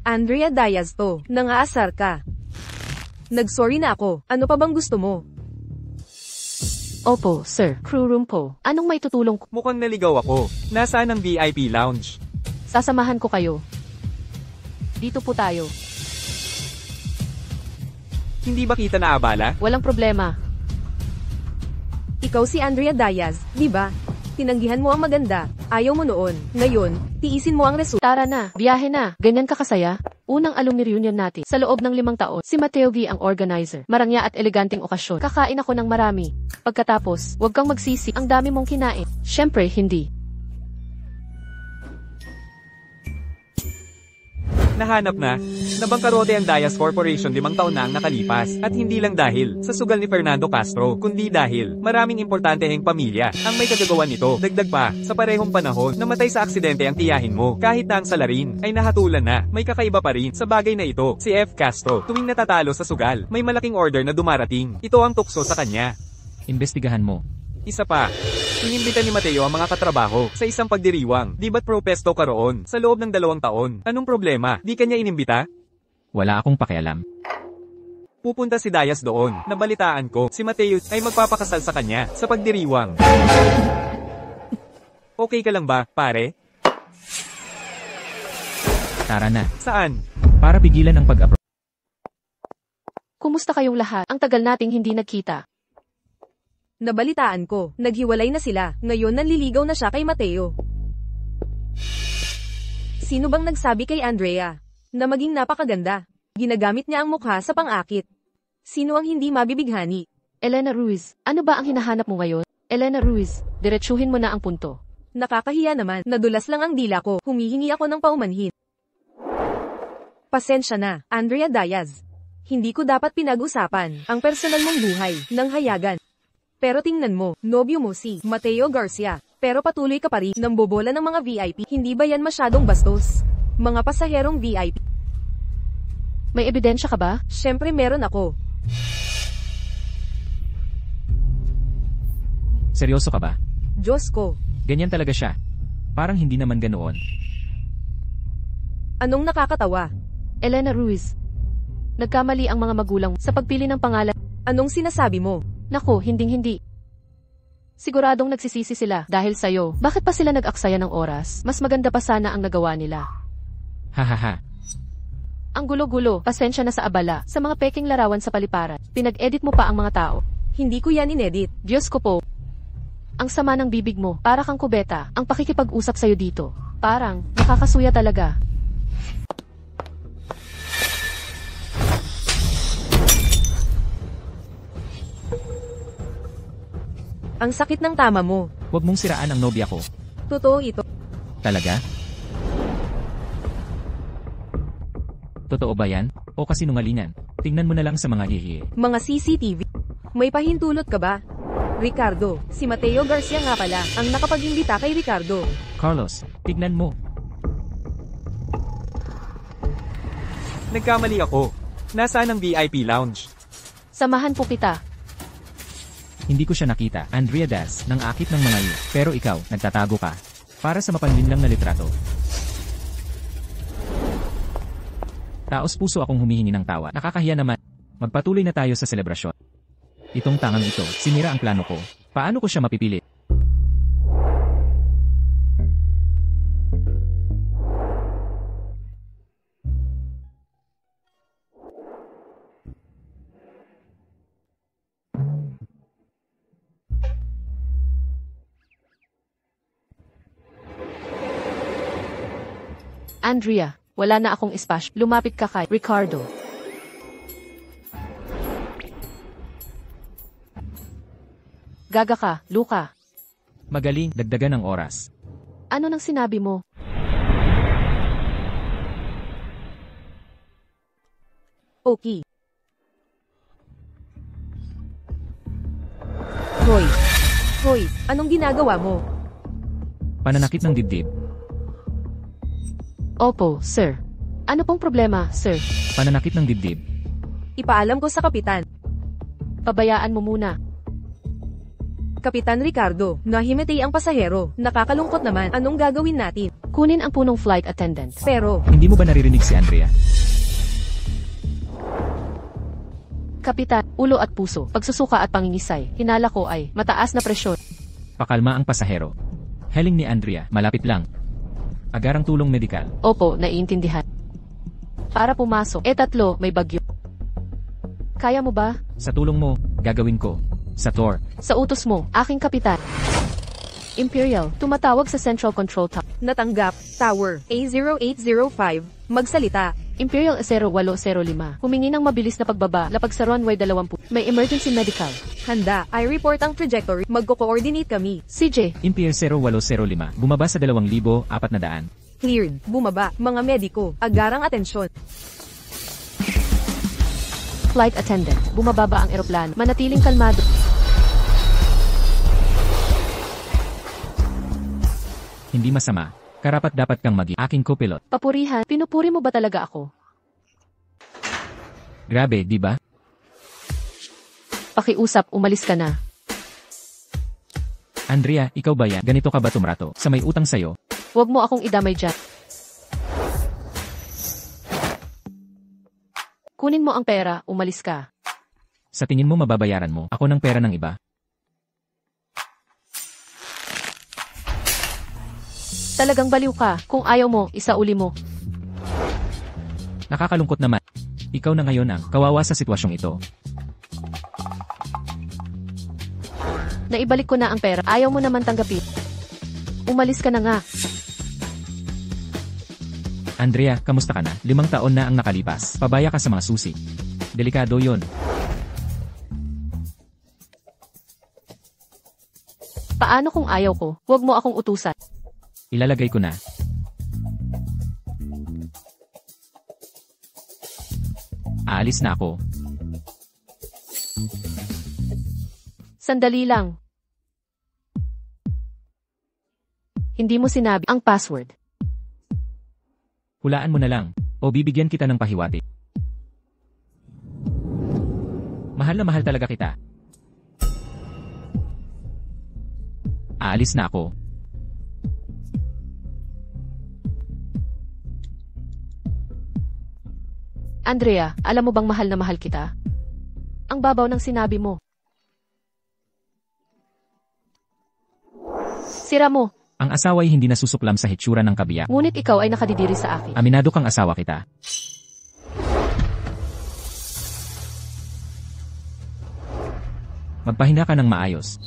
[SPEAKER 2] Andrea Diaz to, nangaasar ka. Nagsorry na ako, ano pa bang gusto mo?
[SPEAKER 3] Opo, sir. Crew room po. Anong may tutulong ko?
[SPEAKER 4] Mukhang naligaw ako. Nasaan ang VIP lounge?
[SPEAKER 3] Sasamahan ko kayo. Dito po tayo.
[SPEAKER 4] Hindi ba kita naabala?
[SPEAKER 3] Walang problema.
[SPEAKER 2] Ikaw si Andrea Diaz, di ba? Tinanggihan mo ang maganda, ayaw mo noon. Ngayon, tiisin mo ang resulta.
[SPEAKER 3] Tara na, biyahe na. Ganyan ka kasaya? Unang alumni reunion natin. Sa loob ng 5 taon, si Mateo G ang organizer. Marangya at eleganteng okasyon. Kakain ako ng marami. Pagkatapos, huwag kang magsisi. Ang dami mong kinain. Siyempre, hindi.
[SPEAKER 4] Nahanap na. Nabangkarote ang Dias Corporation 5 taon na ang nakalipas. At hindi lang dahil sa sugal ni Fernando Castro, kundi dahil maraming importanteheng pamilya ang may kagagawan nito. Dagdag pa, sa parehong panahon, namatay sa aksidente ang tiyahin mo. Kahit na ang salarin ay nahatulan na, may kakaiba pa rin sa bagay na ito. Si F. Castro, tuwing natatalo sa sugal, may malaking order na dumarating. Ito ang tukso sa kanya.
[SPEAKER 1] Imbestigahan mo.
[SPEAKER 4] Isa pa, inimbita ni Mateo ang mga katrabaho sa isang pagdiriwang. Di ba't propesto ka roon sa loob ng 2 taon? Anong problema? Di kanya inimbita?
[SPEAKER 1] Wala akong pakialam.
[SPEAKER 4] Pupunta si Dias doon. Nabalitaan ko, si Mateo ay magpapakasal sa kanya sa pagdiriwang. Okay ka lang ba, pare?
[SPEAKER 1] Tara na.
[SPEAKER 4] Saan?
[SPEAKER 1] Para pigilan ang pag-approach.
[SPEAKER 3] Kumusta kayong lahat? Ang tagal nating hindi nagkita.
[SPEAKER 2] Nabalitaan ko, naghiwalay na sila, ngayon nanliligaw na siya kay Mateo. Sino bang nagsabi kay Andrea na maging napakaganda? Ginagamit niya ang mukha sa pang-akit. Sino ang hindi mabibighani?
[SPEAKER 3] Elena Ruiz, ano ba ang hinahanap mo ngayon? Elena Ruiz, diretsuhin mo na ang punto.
[SPEAKER 2] Nakakahiya naman, nadulas lang ang dila ko, humihingi ako ng paumanhin. Pasensya na, Andrea Diaz. Hindi ko dapat pinag-usapan ang personal mong buhay ng hayagan. Pero tingnan mo, nobyo mo si Mateo Garcia. Pero patuloy ka pa rin ng bobola ng mga VIP. Hindi ba yan masyadong bastos? Mga pasaherong VIP.
[SPEAKER 3] May ebidensya ka ba?
[SPEAKER 2] Syempre meron ako.
[SPEAKER 1] Seryoso ka ba?
[SPEAKER 2] Diyos ko.
[SPEAKER 1] Ganyan talaga siya. Parang hindi naman ganoon.
[SPEAKER 2] Anong nakakatawa?
[SPEAKER 3] Elena Ruiz, nagkamali ang mga magulang sa pagpili ng pangalan.
[SPEAKER 2] Anong sinasabi mo?
[SPEAKER 3] Naku, hinding-hindi. Siguradong nagsisisi sila dahil sa'yo. Bakit pa sila nag-aksaya ng oras? Mas maganda pa sana ang nagawa nila.
[SPEAKER 1] Hahaha.
[SPEAKER 3] Ang gulo-gulo, pasensya na sa abala, sa mga peking larawan sa paliparan. Pinag-edit mo pa ang mga tao.
[SPEAKER 2] Hindi ko yan inedit.
[SPEAKER 3] Diyos ko po. Ang sama ng bibig mo, para kang kubeta, ang pakikipag-usap sa'yo dito. Parang, nakakasuya talaga.
[SPEAKER 2] Ang sakit ng tama mo.
[SPEAKER 1] Huwag mong siraan ang nobya ko.
[SPEAKER 2] Totoo ito.
[SPEAKER 1] Talaga? Totoo ba yan? O kasinungalingan? Tingnan mo na lang sa mga hihi.
[SPEAKER 2] Mga CCTV. May pahintulot ka ba? Ricardo, si Mateo Garcia nga pala, ang nakapag-imbita kay Ricardo.
[SPEAKER 1] Carlos, tignan mo.
[SPEAKER 4] Nagkamali ako. Nasaan ang VIP lounge?
[SPEAKER 3] Samahan po kita.
[SPEAKER 1] Hindi ko siya nakita, Andrea Diaz, ng akit ng mga iyo. Pero ikaw, nagtatago ka. Para sa mapanlinlang na litrato. Taos puso akong humihingi ng tawa. Nakakahiya naman. Magpatuloy na tayo sa selebrasyon. Itong tangang ito, sinira ang plano ko. Paano ko siya mapipili?
[SPEAKER 3] Andrea, wala na akong espace. Lumapit ka kay Ricardo. Gaga ka, Luca.
[SPEAKER 1] Magaling, dagdagan ng oras.
[SPEAKER 3] Ano nang sinabi mo?
[SPEAKER 2] Okay. Roy, anong ginagawa mo?
[SPEAKER 1] Pananakit ng dibdib.
[SPEAKER 3] Opo, sir. Ano pong problema, sir?
[SPEAKER 1] Pananakit ng dibdib.
[SPEAKER 2] Ipaalam ko sa kapitan.
[SPEAKER 3] Pabayaan mo muna.
[SPEAKER 2] Kapitan Ricardo, nahimatay ang pasahero. Nakakalungkot naman. Anong gagawin natin?
[SPEAKER 3] Kunin ang punong flight attendant.
[SPEAKER 2] Pero,
[SPEAKER 1] Hindi mo ba naririnig si Andrea?
[SPEAKER 3] Kapitan, ulo at puso, pagsusuka at pangingisay. Hinala ko ay mataas na presyon.
[SPEAKER 1] Pakalma ang pasahero. Heling ni Andrea, malapit lang. Agarang tulong medikal.
[SPEAKER 3] Opo, naiintindihan. Para pumasok, 3, may bagyo. Kaya mo ba?
[SPEAKER 1] Sa tulong mo, gagawin ko. Sa tour.
[SPEAKER 3] Sa utos mo, aking kapitan. Imperial, tumatawag sa Central Control Tower.
[SPEAKER 2] natanggap, Tower, A0805, magsalita.
[SPEAKER 3] Imperial 0805, humingi ng mabilis na pagbaba, lapag sa runway 20. May emergency medical.
[SPEAKER 2] Handa, I-report ang trajectory, magko-coordinate kami.
[SPEAKER 3] CJ,
[SPEAKER 1] Impier 0805, bumaba sa 2,400.
[SPEAKER 2] Cleared. Bumaba. Mga mediko. Agarang atensyon.
[SPEAKER 3] Flight attendant, bumababa ang eroplano. Manatiling kalmado.
[SPEAKER 1] Hindi masama. Karapat-dapat kang maging aking co-pilot.
[SPEAKER 3] Papurihan, pinupuri mo ba talaga ako?
[SPEAKER 1] Grabe, di ba?
[SPEAKER 3] Pakiusap, umalis ka na.
[SPEAKER 1] Andrea, ikaw ba yan? Ganito ka ba tumrato? Sa may utang sa'yo?
[SPEAKER 3] Huwag mo akong idamay dyan. Kunin mo ang pera, umalis ka.
[SPEAKER 1] Sa tingin mo mababayaran mo ako ng pera ng iba?
[SPEAKER 3] Talagang baliw ka. Kung ayaw mo, isauli mo.
[SPEAKER 1] Nakakalungkot naman. Ikaw na ngayon ang kawawa sa sitwasyong ito.
[SPEAKER 3] Naibalik ko na ang pera. Ayaw mo naman tanggapin. Umalis ka na nga.
[SPEAKER 1] Andrea, kamusta ka na? 5 taon na ang nakalipas. Pabaya ka sa mga susi. Delikado yon.
[SPEAKER 3] Paano kung ayaw ko? Huwag mo akong utusan.
[SPEAKER 1] Ilalagay ko na. Aalis na ako.
[SPEAKER 3] Sandali lang. Hindi mo sinabi ang password.
[SPEAKER 1] Hulaan mo na lang. O bibigyan kita ng pahiwati. Mahal na mahal talaga kita. Aalis na ako.
[SPEAKER 3] Andrea, alam mo bang mahal na mahal kita? Ang babaw ng sinabi mo. Sira mo.
[SPEAKER 1] Ang asawa ay hindi nasusuklam sa hitsura ng kabiyak.
[SPEAKER 3] Ngunit ikaw ay nakadidiri sa akin.
[SPEAKER 1] Aminado kang asawa kita. Magpahinga ka ng maayos.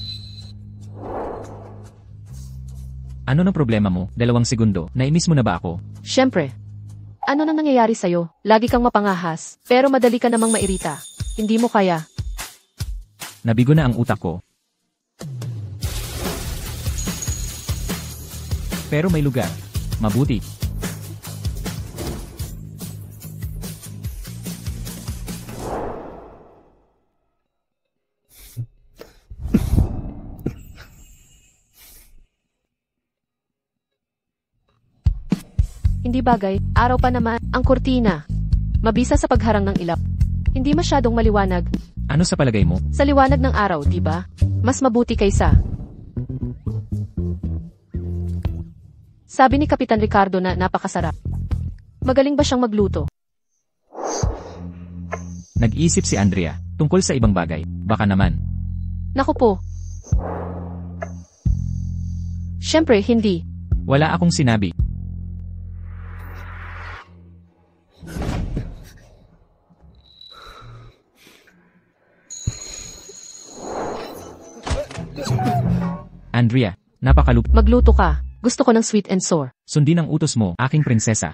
[SPEAKER 1] Ano ng problema mo? 2 segundo. Naimis mo na ba ako?
[SPEAKER 3] Siyempre. Ano nang nangyayari sa'yo? Lagi kang mapangahas, pero madali ka namang mairita. Hindi mo kaya.
[SPEAKER 1] Nabigo na ang utak ko. Pero may lugar. Mabuti.
[SPEAKER 3] Hindi bagay, araw pa naman, ang kurtina. Mabisa sa pagharang ng ilap. Hindi masyadong maliwanag.
[SPEAKER 1] Ano sa palagay mo?
[SPEAKER 3] Sa liwanag ng araw, di ba? Mas mabuti kaysa. Sabi ni Kapitan Ricardo na napakasarap. Magaling ba siyang magluto?
[SPEAKER 1] Nag-iisip si Andrea tungkol sa ibang bagay. Baka naman.
[SPEAKER 3] Naku po. Siyempre, hindi.
[SPEAKER 1] Wala akong sinabi. Andrea, napakalup.
[SPEAKER 3] Magluto ka. Gusto ko ng sweet and sour.
[SPEAKER 1] Sundin ang utos mo, aking prinsesa.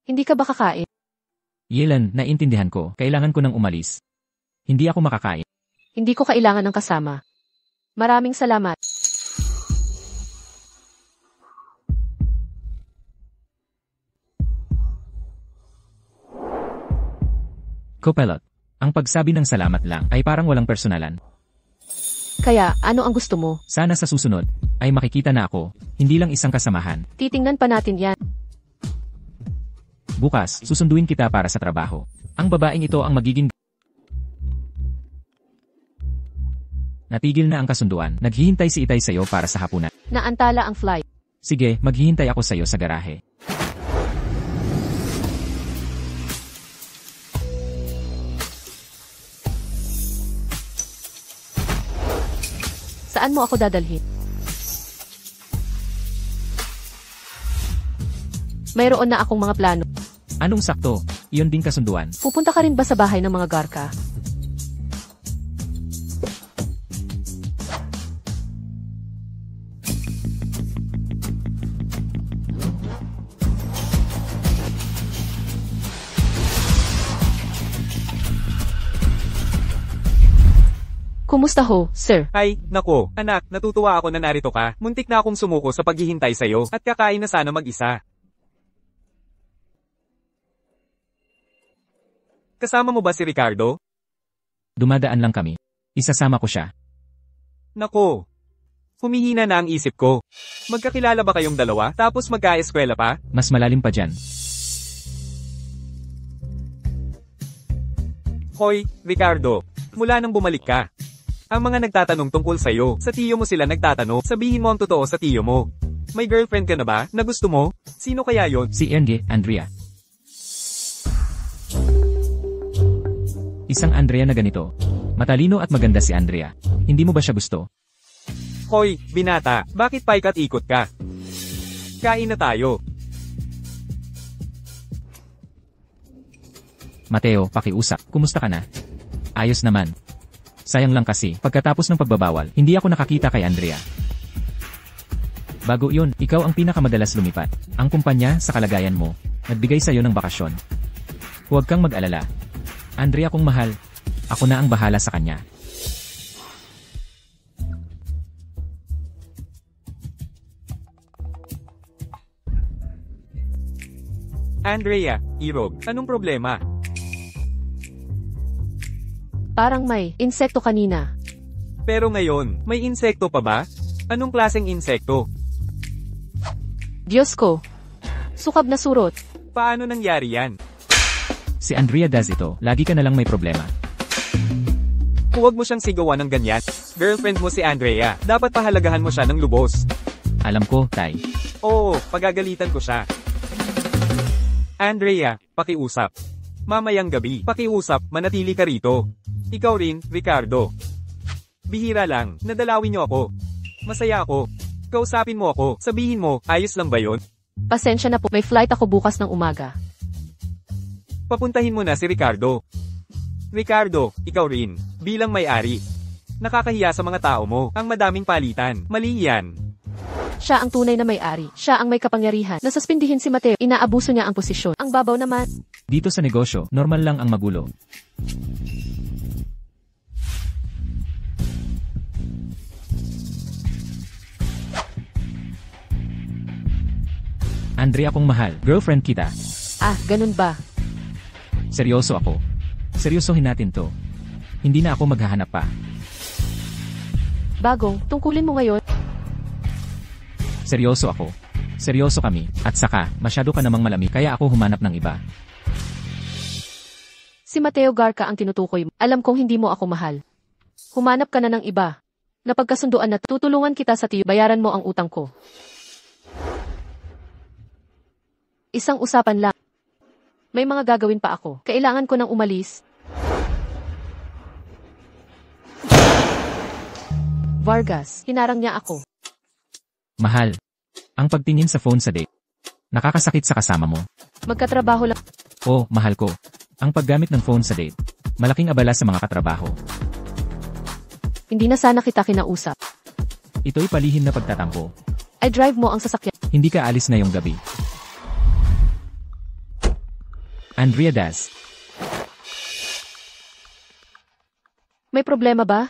[SPEAKER 3] Hindi ka ba kakain?
[SPEAKER 1] Yelan, naintindihan ko. Kailangan ko nang umalis. Hindi ako makakain.
[SPEAKER 3] Hindi ko kailangan ng kasama. Maraming salamat.
[SPEAKER 1] Copilot, ang pagsabi ng salamat lang ay parang walang personalan.
[SPEAKER 3] Kaya, ano ang gusto mo?
[SPEAKER 1] Sana sa susunod ay makikita na ako, hindi lang isang kasamahan.
[SPEAKER 3] Titingnan pa natin yan.
[SPEAKER 1] Bukas, susunduin kita para sa trabaho. Ang babaeng ito ang magiging... Natigil na ang kasunduan. Naghihintay si Itay sa'yo para sa hapunan.
[SPEAKER 3] Naantala ang flight.
[SPEAKER 1] Sige, maghihintay ako sa'yo sa garahe.
[SPEAKER 3] Saan mo ako dadalhin? Mayroon na akong mga plano.
[SPEAKER 1] Anong sakto? Iyon din kasunduan.
[SPEAKER 3] Pupunta ka rin ba sa bahay ng mga Garca? Kumusta ho, sir?
[SPEAKER 4] Ay, nako, anak, natutuwa ako na narito ka. Muntik na akong sumuko sa paghihintay sa'yo, at kakain na sana mag-isa. Kasama mo ba si Ricardo?
[SPEAKER 1] Dumadaan lang kami. Isasama ko siya.
[SPEAKER 4] Nako. Humihina na ang isip ko. Magkakilala ba kayong dalawa, tapos magka-eskwela pa?
[SPEAKER 1] Mas malalim pa dyan.
[SPEAKER 4] Hoy, Ricardo. Mula nang bumalik ka. Ang mga nagtatanong tungkol sa'yo, sa tiyo mo sila nagtatanong, sabihin mo ang totoo sa tiyo mo. May girlfriend ka na ba, na gusto mo? Sino kaya yon?
[SPEAKER 1] Si Andrea. Isang Andrea na ganito. Matalino at maganda si Andrea. Hindi mo ba siya gusto?
[SPEAKER 4] Hoy, binata, bakit paikat-ikot ka? Kain na tayo.
[SPEAKER 1] Mateo, pakiusap. Kumusta ka na? Ayos naman. Sayang lang kasi, pagkatapos ng pagbabawal, hindi ako nakakita kay Andrea. Bago yun, ikaw ang pinakamadalas lumipat. Ang kumpanya, sa kalagayan mo, nagbigay sa'yo ng bakasyon. Huwag kang mag-alala. Andrea kong mahal, ako na ang bahala sa kanya.
[SPEAKER 4] Andrea, Irog, anong problema?
[SPEAKER 3] Parang may insekto kanina.
[SPEAKER 4] Pero ngayon, may insekto pa ba? Anong klaseng insekto?
[SPEAKER 3] Diyos ko. Sukab na surot.
[SPEAKER 4] Paano nangyari yan?
[SPEAKER 1] Si Andrea does ito, lagi ka na lang may problema.
[SPEAKER 4] Huwag mo siyang sigawan ng ganyan. Girlfriend mo si Andrea, dapat pahalagahan mo siya ng lubos.
[SPEAKER 1] Alam ko, Tay.
[SPEAKER 4] Oo, pagagalitan ko siya. Andrea, pakiusap. Mamayang gabi, pakiusap, manatili ka rito. Ikaw rin, Ricardo. Bihira lang, nadalawin niyo ako. Masaya ako. Kausapin mo ako, sabihin mo, ayos lang ba yon?
[SPEAKER 3] Pasensya na po, may flight ako bukas ng umaga.
[SPEAKER 4] Papuntahin mo na si Ricardo. Ricardo, ikaw rin, bilang may-ari. Nakakahiya sa mga tao mo, ang madaming palitan, mali yan.
[SPEAKER 3] Siya ang tunay na may-ari. Siya ang may kapangyarihan. Nasaspindihin si Mateo, inaabuso niya ang posisyon. Ang babaw naman.
[SPEAKER 1] Dito sa negosyo, normal lang ang magulo. Andrea kong mahal, girlfriend kita.
[SPEAKER 3] Ah, ganun ba?
[SPEAKER 1] Seryoso ako. Seryosohin natin to. Hindi na ako maghahanap pa.
[SPEAKER 3] Bagong, tungkulin mo ngayon.
[SPEAKER 1] Seryoso ako. Seryoso kami. At saka, masyado ka namang malamig kaya ako humanap ng iba.
[SPEAKER 3] Si Mateo Garca ang tinutukoy mo. Alam kong hindi mo ako mahal. Humanap ka na ng iba. Napagkasunduan na tutulungan kita sa tiyo. Bayaran mo ang utang ko. Isang usapan lang. May mga gagawin pa ako. Kailangan ko nang umalis. Vargas, hinarang niya ako.
[SPEAKER 1] Mahal. Ang pagtingin sa phone sa date. Nakakasakit sa kasama mo.
[SPEAKER 3] Magkatrabaho lang.
[SPEAKER 1] Oh, mahal ko. Ang paggamit ng phone sa date. Malaking abala sa mga katrabaho.
[SPEAKER 3] Hindi na sana kita kinausap.
[SPEAKER 1] Ito'y palihim na pagtatampo.
[SPEAKER 3] I drive mo ang sasakyan.
[SPEAKER 1] Hindi ka alis ngayong gabi. Andrea Das.
[SPEAKER 3] May problema ba?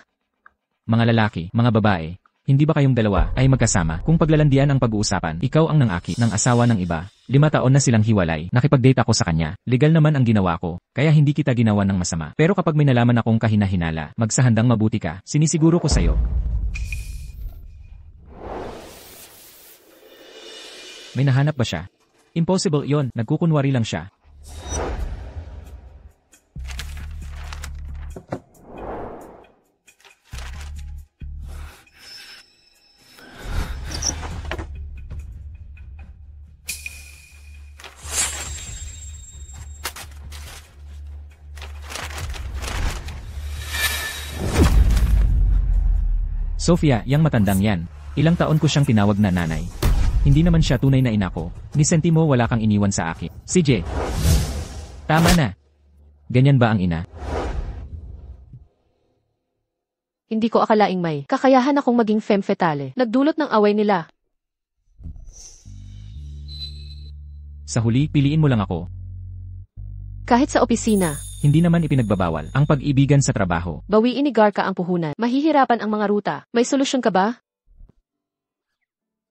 [SPEAKER 1] Mga lalaki, mga babae. Hindi ba kayong dalawa ay magkasama? Kung paglalandian ang pag-uusapan, ikaw ang nangaki ng asawa ng iba. 5 taon na silang hiwalay, nakipag-date ako sa kanya. Legal naman ang ginawa ko, kaya hindi kita ginawa ng masama. Pero kapag may nalaman akong kahina-hinala, magsahandang mabuti ka, sinisiguro ko sa'yo. May nahanap ba siya? Impossible yon, nagkukunwari lang siya. Sofia, yang matandang yan. Ilang taon ko siyang tinawag na nanay. Hindi naman siya tunay na ina ko. Ni Sentimo wala kang iniwan sa akin. CJ. Tama na. Ganyan ba ang ina?
[SPEAKER 3] Hindi ko akalaing may kakayahan akong maging femme fatale. Nagdulot ng away nila.
[SPEAKER 1] Sa huli, piliin mo lang ako.
[SPEAKER 3] Kahit sa opisina.
[SPEAKER 1] Hindi naman ipinagbabawal ang pag-ibigan sa trabaho.
[SPEAKER 3] Bawiin ni Garca ang puhunan. Mahihirapan ang mga ruta. May solusyon ka ba?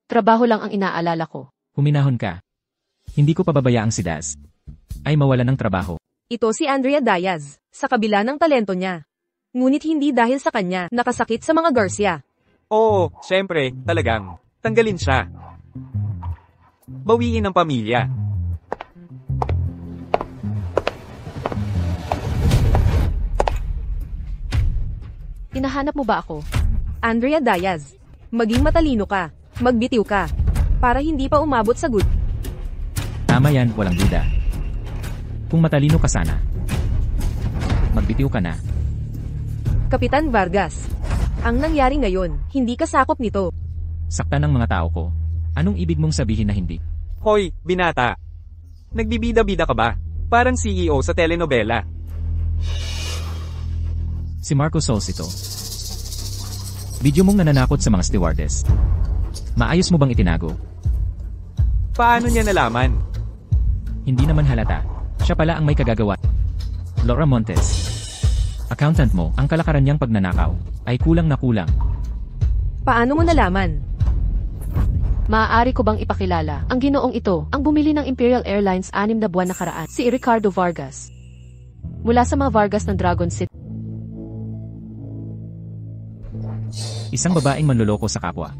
[SPEAKER 3] Trabaho lang ang inaalala ko.
[SPEAKER 1] Huminahon ka. Hindi ko pababayaang si Daz ay mawala ng trabaho.
[SPEAKER 2] Ito si Andrea Diaz, sa kabila ng talento niya. Ngunit hindi dahil sa kanya, nakasakit sa mga Garcia.
[SPEAKER 4] Oo, syempre, talagang. Tanggalin siya. Bawiin ang pamilya.
[SPEAKER 3] Hinahanap mo ba ako?
[SPEAKER 2] Andrea Diaz, maging matalino ka. Magbitiw ka. Para hindi pa umabot sa good.
[SPEAKER 1] Tama yan, walang duda. Kung matalino ka sana, magbitiw ka na.
[SPEAKER 2] Kapitan Vargas. Ang nangyari ngayon, hindi ka sakop nito.
[SPEAKER 1] Saktan ng mga tao ko. Anong ibig mong sabihin na hindi?
[SPEAKER 4] Hoy, binata. Nagbibida-bida ka ba? Parang CEO sa telenovela.
[SPEAKER 1] Si Marco Sols ito. Video mong nananakot sa mga stewardess. Maayos mo bang itinago?
[SPEAKER 4] Paano niya nalaman?
[SPEAKER 1] Hindi naman halata. Siya pala ang may kagagawa. Laura Montes. Accountant mo, ang kalakaran niyang pagnanakaw ay kulang na kulang.
[SPEAKER 2] Paano mo nalaman?
[SPEAKER 3] Maaari ko bang ipakilala ang ginoong ito, ang bumili ng Imperial Airlines 6 na buwan nakaraan, si Ricardo Vargas. Mula sa mga Vargas ng Dragon City.
[SPEAKER 1] Isang babaeng manloloko sa kapwa.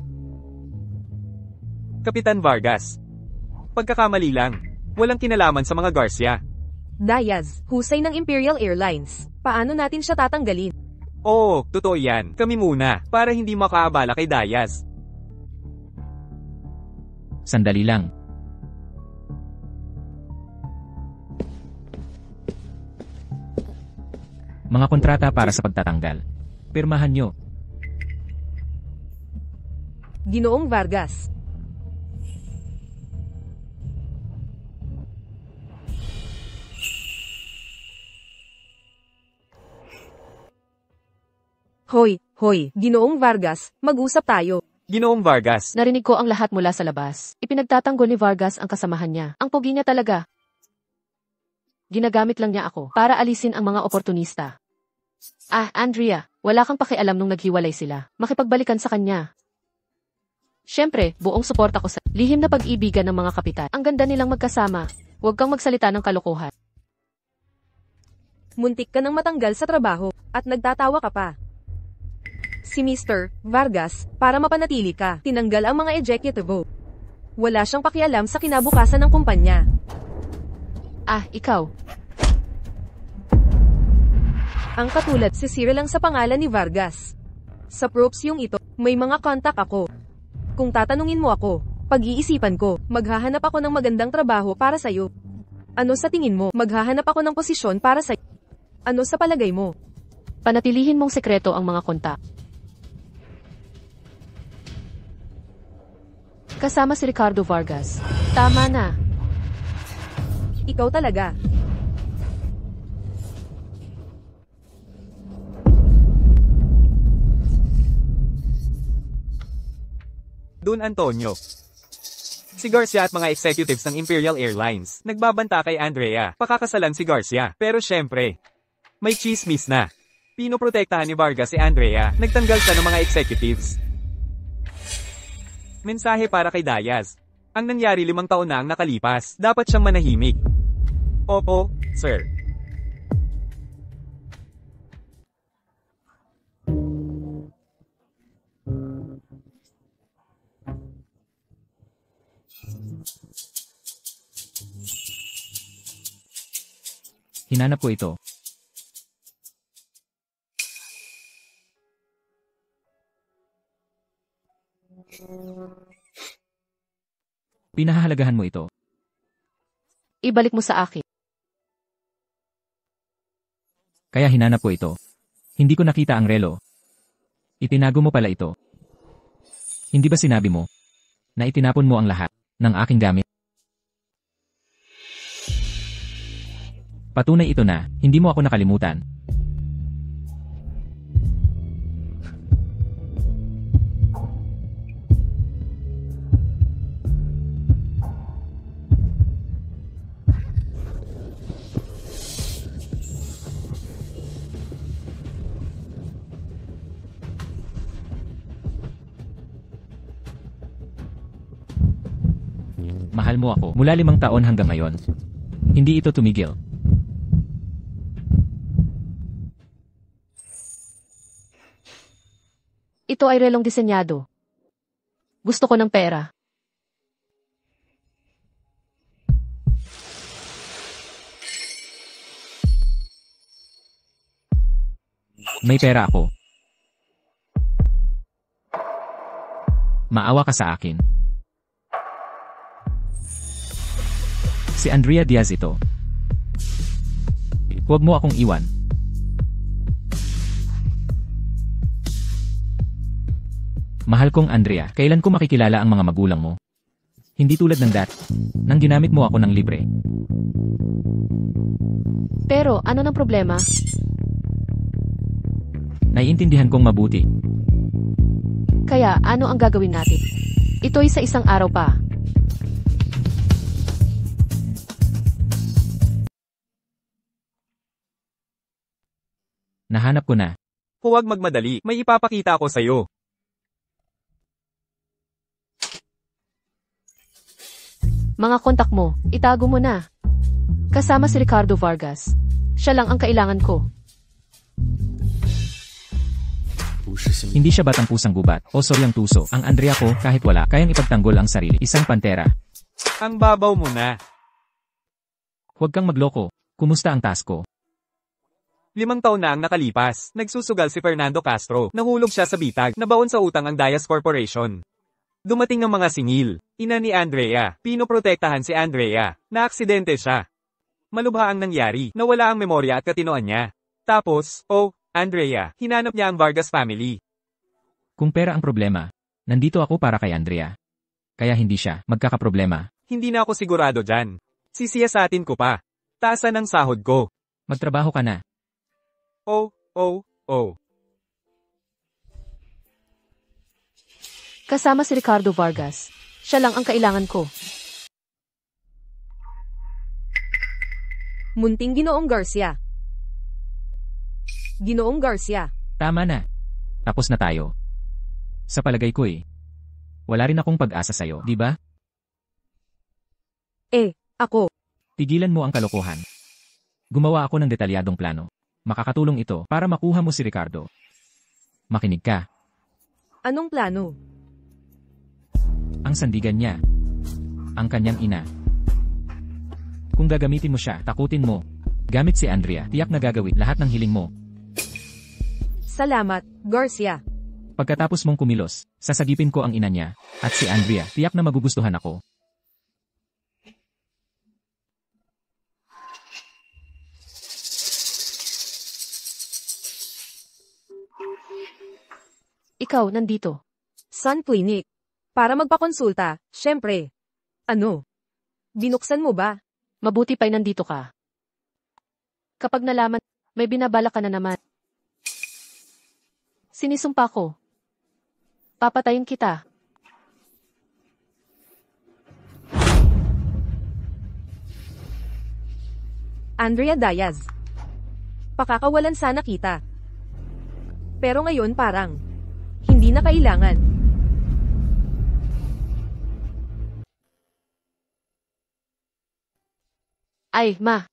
[SPEAKER 4] Kapitan Vargas. Pagkakamali lang. Walang kinalaman sa mga Garcia.
[SPEAKER 2] Diaz, husay ng Imperial Airlines. Paano natin siya tatanggalin?
[SPEAKER 4] Oo, totoo yan. Kami muna, para hindi makaabala kay Diaz.
[SPEAKER 1] Sandali lang. Mga kontrata para sa pagtatanggal. Pirmahan nyo.
[SPEAKER 2] Ginoong Vargas. Hoy, Ginoong Vargas, mag-usap tayo.
[SPEAKER 4] Ginoong Vargas.
[SPEAKER 3] Narinig ko ang lahat mula sa labas. Ipinagtatanggol ni Vargas ang kasamahan niya. Ang pogi niya talaga. Ginagamit lang niya ako para alisin ang mga oportunista. Andrea, wala kang pakialam nung naghiwalay sila. Makipagbalikan sa kanya. Siyempre, buong suporta ko sa lihim na pag-ibigan ng mga kapitan. Ang ganda nilang magkasama. Huwag kang magsalita ng kalokohan.
[SPEAKER 2] Muntik ka nang matanggal sa trabaho, at nagtatawa ka pa. Si Mr. Vargas, para mapanatili ka, tinanggal ang mga executive. Wala siyang pakialam sa kinabukasan ng kumpanya.
[SPEAKER 3] Ikaw.
[SPEAKER 2] Ang katulad si Cyril lang sa pangalan ni Vargas. Sa props yung ito, may mga contact ako. Kung tatanungin mo ako, pag-iisipan ko, maghahanap ako ng magandang trabaho para sa'yo. Ano sa tingin mo, maghahanap ako ng posisyon para sa'yo? Ano sa palagay mo?
[SPEAKER 3] Panatilihin mong sekreto ang mga kontak. Kasama si Ricardo Vargas. Tama na.
[SPEAKER 2] Ikaw talaga.
[SPEAKER 4] Don Antonio. Si Garcia at mga executives ng Imperial Airlines, nagbabanta kay Andrea, pakakasalan si Garcia. Pero syempre, may chismis na. Pinoprotektahan ni Vargas si Andrea, nagtanggal siya ng mga executives. Mensahe para kay Diaz. Ang nangyari 5 taon na ang nakalipas, dapat siyang manahimik. Opo, sir.
[SPEAKER 1] Hinanap ko ito. Pinahahalagahan mo ito.
[SPEAKER 3] Ibalik mo sa akin.
[SPEAKER 1] Kaya hinanap ko ito. Hindi ko nakita ang relo. Itinago mo pala ito. Hindi ba sinabi mo na itinapon mo ang lahat ng aking gamit? Patunay ito na hindi mo ako nakalimutan. Mahal mo ako mula 5 taon hanggang ngayon. Hindi ito tumigil.
[SPEAKER 3] Ito ay relong disenyado. Gusto ko ng pera.
[SPEAKER 1] May pera ako. Maawa ka sa akin. Si Andrea Diaz ito. Huwag mo akong iwan. Mahal kong Andrea, kailan ko makikilala ang mga magulang mo? Hindi tulad ng nang ginamit mo ako ng libre.
[SPEAKER 3] Pero ano ng problema?
[SPEAKER 1] Naiintindihan kong mabuti.
[SPEAKER 3] Kaya ano ang gagawin natin? Ito'y sa isang araw pa.
[SPEAKER 1] Nahanap ko na.
[SPEAKER 4] Huwag magmadali, may ipapakita ako sa'yo.
[SPEAKER 3] Mga kontak mo, itago mo na. Kasama si Ricardo Vargas. Siya lang ang kailangan ko.
[SPEAKER 1] Hindi siya batang pusang gubat o soryang tuso. Ang Andrea ko, kahit wala, kayang ipagtanggol ang sarili. Isang pantera.
[SPEAKER 4] Ang babaw mo na.
[SPEAKER 1] Huwag kang magloko. Kumusta ang task ko?
[SPEAKER 4] 5 taon na ang nakalipas. Nagsusugal si Fernando Castro. Nahulog siya sa bitag. Nabaon sa utang ang Diaz Corporation. Dumating ang mga singil. Ina ni Andrea. Pinoprotektahan si Andrea. Naaksidente siya. Malubha ang nangyari. Nawala ang memorya at katinoan niya. Tapos, Andrea, hinanap niya ang Vargas family.
[SPEAKER 1] Kung pera ang problema, nandito ako para kay Andrea. Kaya hindi siya magkakaproblema.
[SPEAKER 4] Hindi na ako sigurado dyan. Sisiyasatin ko pa. Taasan ang sahod ko.
[SPEAKER 1] Magtrabaho ka na.
[SPEAKER 3] Kasama si Ricardo Vargas. Siya lang ang kailangan ko.
[SPEAKER 2] Munting Ginoong Garcia. Ginoong Garcia.
[SPEAKER 1] Tama na. Tapos na tayo. Sa palagay ko wala rin akong pag-asa sa'yo, di ba?
[SPEAKER 2] Ako.
[SPEAKER 1] Tigilan mo ang kalokohan. Gumawa ako ng detalyadong plano. Makakatulong ito para makuha mo si Ricardo. Makinig ka.
[SPEAKER 2] Anong plano?
[SPEAKER 1] Ang sandigan niya. Ang kanyang ina. Kung gagamitin mo siya, takutin mo. Gamit si Andrea, tiyak na gagawin lahat ng hiling mo.
[SPEAKER 2] Salamat, Garcia.
[SPEAKER 1] Pagkatapos mong kumilos, sasagipin ko ang ina niya, at si Andrea, tiyak na magugustuhan ako.
[SPEAKER 3] Ikaw, nandito.
[SPEAKER 2] Sun Clinic. Para magpakonsulta, syempre. Ano? Binuksan mo ba?
[SPEAKER 3] Mabuti pa'y nandito ka. Kapag nalaman, may binabala ka na naman. Sinisumpa ko. Papatayin kita.
[SPEAKER 2] Andrea Diaz. Pakakawalan sana kita. Pero ngayon parang hindi na kailangan.
[SPEAKER 3] Ay, ma.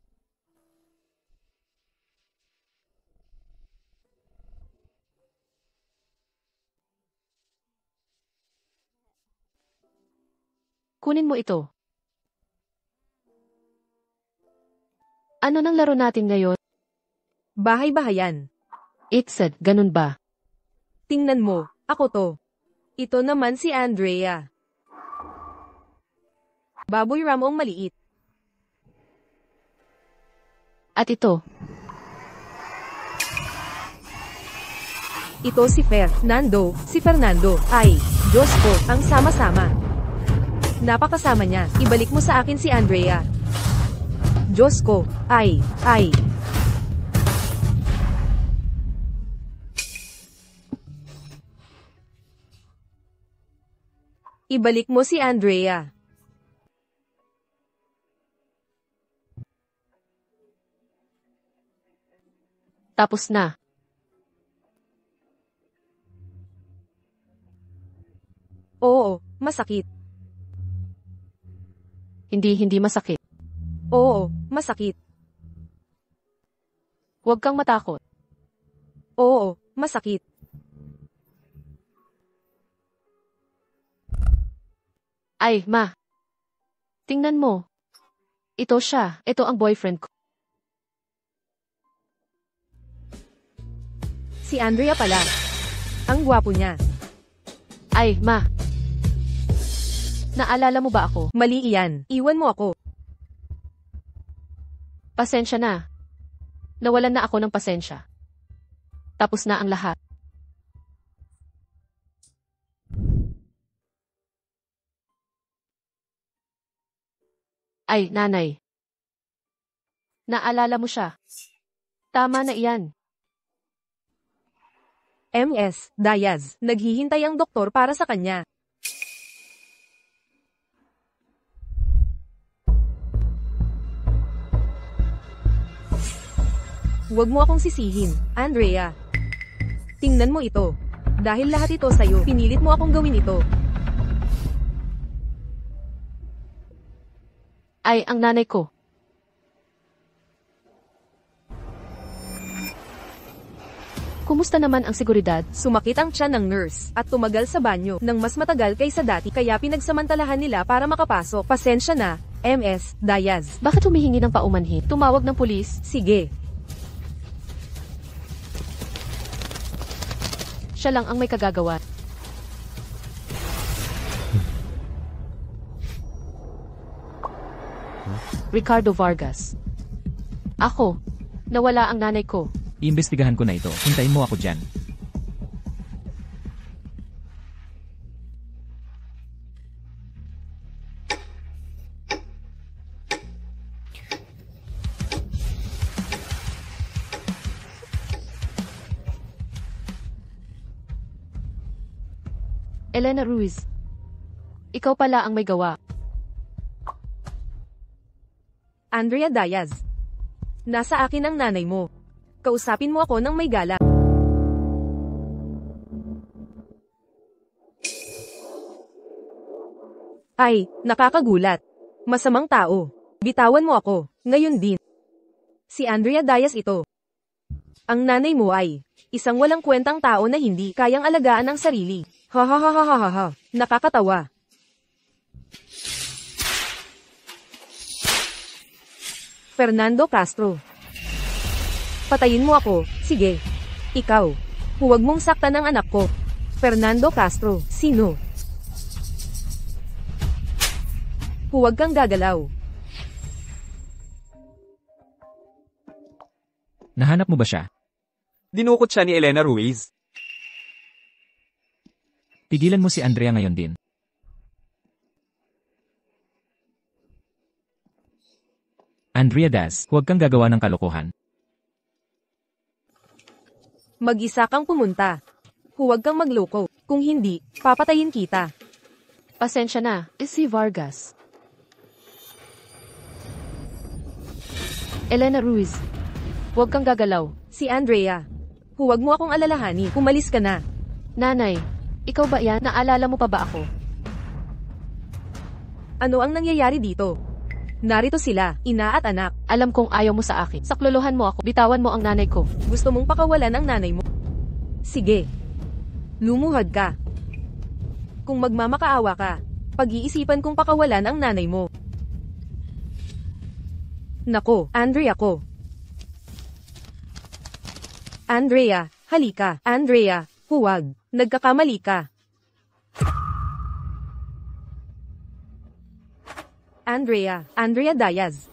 [SPEAKER 3] Kunin mo ito. Ano nang laro natin ngayon?
[SPEAKER 2] Bahay-bahayan.
[SPEAKER 3] It said, ganun ba?
[SPEAKER 2] Tingnan mo, ako to. Ito naman si Andrea. Baboy ramong maliit.
[SPEAKER 3] At ito.
[SPEAKER 2] Ito si Fernando, si Fernando. Ay, Diyos ko, ang sama-sama. Napakasama niya, ibalik mo sa akin si Andrea. Diyos ko, ay. Ibalik mo si Andrea.
[SPEAKER 3] Tapos na.
[SPEAKER 2] Oo, masakit.
[SPEAKER 3] Hindi masakit.
[SPEAKER 2] Oo, masakit.
[SPEAKER 3] Huwag kang matakot.
[SPEAKER 2] Oo, masakit.
[SPEAKER 3] Ay, ma. Tingnan mo. Ito siya. Ito ang boyfriend ko.
[SPEAKER 2] Si Andrea pala. Ang gwapo niya.
[SPEAKER 3] Ay, ma. Naalala mo ba ako?
[SPEAKER 2] Mali iyan. Iwan mo ako.
[SPEAKER 3] Pasensya na. Nawalan na ako ng pasensya. Tapos na ang lahat. Ay, nanay. Naalala mo siya. Tama na iyan.
[SPEAKER 2] MS, Diaz. Naghihintay ang doktor para sa kanya. Huwag mo akong sisihin, Andrea. Tingnan mo ito. Dahil lahat ito sa'yo, pinilit mo akong gawin ito.
[SPEAKER 3] Ay, ang nanay ko. Kumusta naman ang seguridad?
[SPEAKER 2] Sumakit ang tiyan ng nurse at tumagal sa banyo ng mas matagal kaysa dati kaya pinagsamantalahan nila para makapasok. Pasensya na, MS, Diaz.
[SPEAKER 3] Bakit humihingi ng paumanhin? Tumawag ng pulis?
[SPEAKER 2] Sige.
[SPEAKER 3] Siya lang ang may kagagawa. Ricardo Vargas. Ako. Nawala ang nanay ko.
[SPEAKER 1] Iimbestigahan ko na ito. Hintayin mo ako dyan.
[SPEAKER 3] Elena Ruiz. Ikaw pala ang may gawa.
[SPEAKER 2] Andrea Diaz. Nasa akin ang nanay mo. Kausapin mo ako ng may galang. Ay, nakakagulat. Masamang tao. Bitawan mo ako, ngayon din. Si Andrea Diaz ito. Ang nanay mo ay isang walang kwentang tao na hindi kayang alagaan ang sarili. Ha ha ha ha ha ha. Nakakatawa. Fernando Castro. Patayin mo ako, sige. Ikaw. Huwag mong saktan ang anak ko. Fernando Castro, sino? Huwag kang gagalaw.
[SPEAKER 1] Nahanap mo ba siya?
[SPEAKER 4] Dinukot siya ni Elena Ruiz.
[SPEAKER 1] Tigilan mo si Andrea ngayon din. Andrea Diaz, huwag kang gagawa ng kalokohan.
[SPEAKER 2] Mag-isa kang pumunta. Huwag kang magloko. Kung hindi, papatayin kita.
[SPEAKER 3] Pasensya na. Si Vargas. Elena Ruiz. Huwag kang gagalaw.
[SPEAKER 2] Si Andrea. Huwag mo akong alalahanin. Umalis ka na.
[SPEAKER 3] Nanay, ikaw ba yan? Naalala mo pa ba ako?
[SPEAKER 2] Ano ang nangyayari dito? Narito sila, ina at anak.
[SPEAKER 3] Alam kong ayaw mo sa akin. Saklolohan mo ako. Bitawan mo ang nanay ko.
[SPEAKER 2] Gusto mong pakawalan ang nanay mo? Sige. Lumuhad ka. Kung magmamakaawa ka, pag-iisipan kong pakawalan ang nanay mo. Nako, Andrea ko. Andrea, halika. Andrea, huwag. Nagkakamali ka. Andrea Diaz.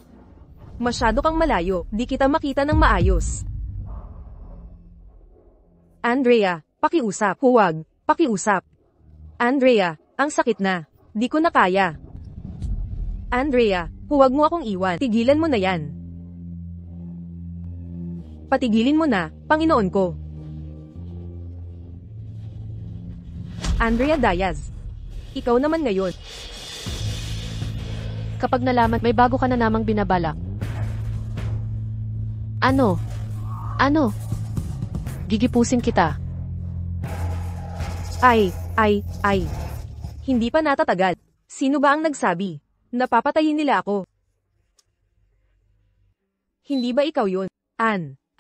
[SPEAKER 2] Masyado kang malayo, di kita makita ng maayos. Andrea, pakiusap. Huwag, pakiusap. Andrea, ang sakit na. Di ko na kaya. Andrea, huwag mo akong iwan. Tigilan mo na yan. Patigilin mo na, Panginoon ko. Andrea Diaz. Ikaw naman ngayon.
[SPEAKER 3] Kapag nalaman may bago ka na namang binabalak. Ano? Gigipusin kita.
[SPEAKER 2] Ay. Hindi pa natatagal. Sino ba ang nagsabi? Napapatayin nila ako. Hindi ba ikaw yun?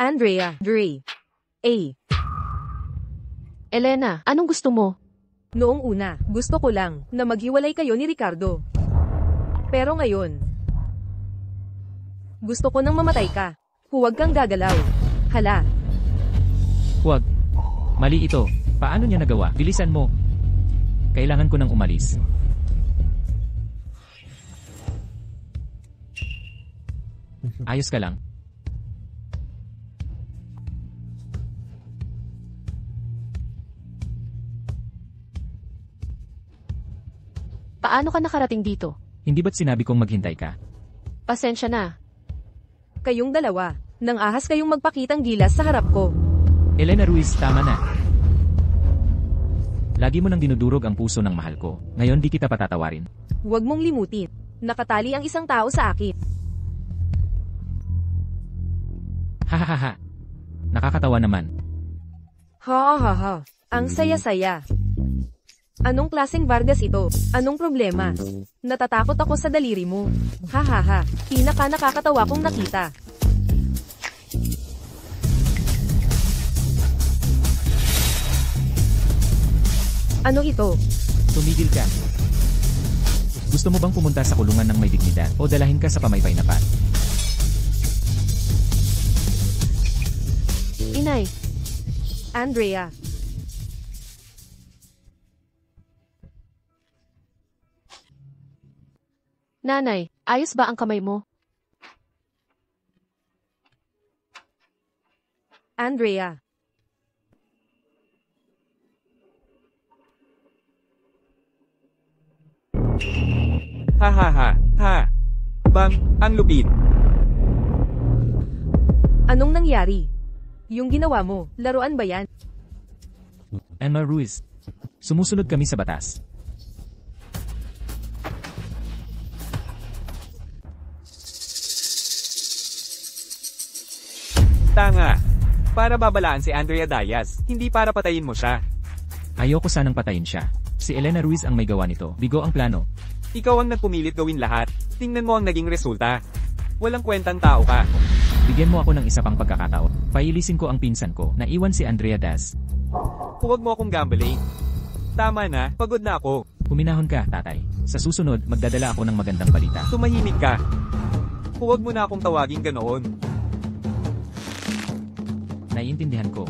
[SPEAKER 2] Andrea, Dre.
[SPEAKER 3] Elena, anong gusto mo?
[SPEAKER 2] Noong una, gusto ko lang na maghiwalay kayo ni Ricardo. Pero ngayon, gusto ko nang mamatay ka. Huwag kang gagalaw. Hala,
[SPEAKER 1] Huwag. Mali ito. Paano niya nagawa? Bilisan mo. Kailangan ko nang umalis. Ayos ka lang.
[SPEAKER 3] Paano ka nakarating dito?
[SPEAKER 1] Hindi ba't sinabi kong maghintay ka?
[SPEAKER 3] Pasensya na.
[SPEAKER 2] kayong dalawa. Nang ahas kayong magpakitang gilas sa harap ko.
[SPEAKER 1] Elena Ruiz, tama na. Lagi mo nang dinudurog ang puso ng mahal ko. Ngayon di kita patatawarin.
[SPEAKER 2] Huwag mong limutin. Nakatali ang isang tao sa akin.
[SPEAKER 1] Hahaha. Nakakatawa naman.
[SPEAKER 2] Ha ha ha. Ang saya-saya. Anong klaseng Vargas ito? Anong problema? Natatakot ako sa daliri mo. Ha ha ha. Pinaka nakakatawa kong nakita. Ano ito?
[SPEAKER 1] Tumigil ka. Gusto mo bang pumunta sa kulungan ng may dignidad o dalahin ka sa pamaypay na pat?
[SPEAKER 3] Inay,
[SPEAKER 2] Andrea.
[SPEAKER 3] nanay, ayos ba ang kamay mo?
[SPEAKER 2] Andrea.
[SPEAKER 4] Ha ha ha, ha. Bang, ang lupit.
[SPEAKER 2] Anong nangyari? Yung ginawa mo, laruan ba yan?
[SPEAKER 1] Emma Ruiz. Sumusunod kami sa batas.
[SPEAKER 4] Tanga. Para babalaan si Andrea Diaz, hindi para patayin mo siya.
[SPEAKER 1] Ayoko sanang patayin siya. Si Elena Ruiz ang may gawa nito. Bigo ang plano.
[SPEAKER 4] Ikaw ang nagpumilit gawin lahat. Tingnan mo ang naging resulta. Walang kwentang tao ka.
[SPEAKER 1] Bigyan mo ako ng isa pang pagkakataon. Pailisin ko ang pinsan ko. Naiwan si Andrea Diaz.
[SPEAKER 4] Huwag mo akong gambling. Tama na, pagod na ako.
[SPEAKER 1] Huminahon ka, tatay. Sa susunod, magdadala ako ng magandang balita.
[SPEAKER 4] Tumahimik ka. Huwag mo na akong tawaging ganoon.
[SPEAKER 1] Naiintindihan ko.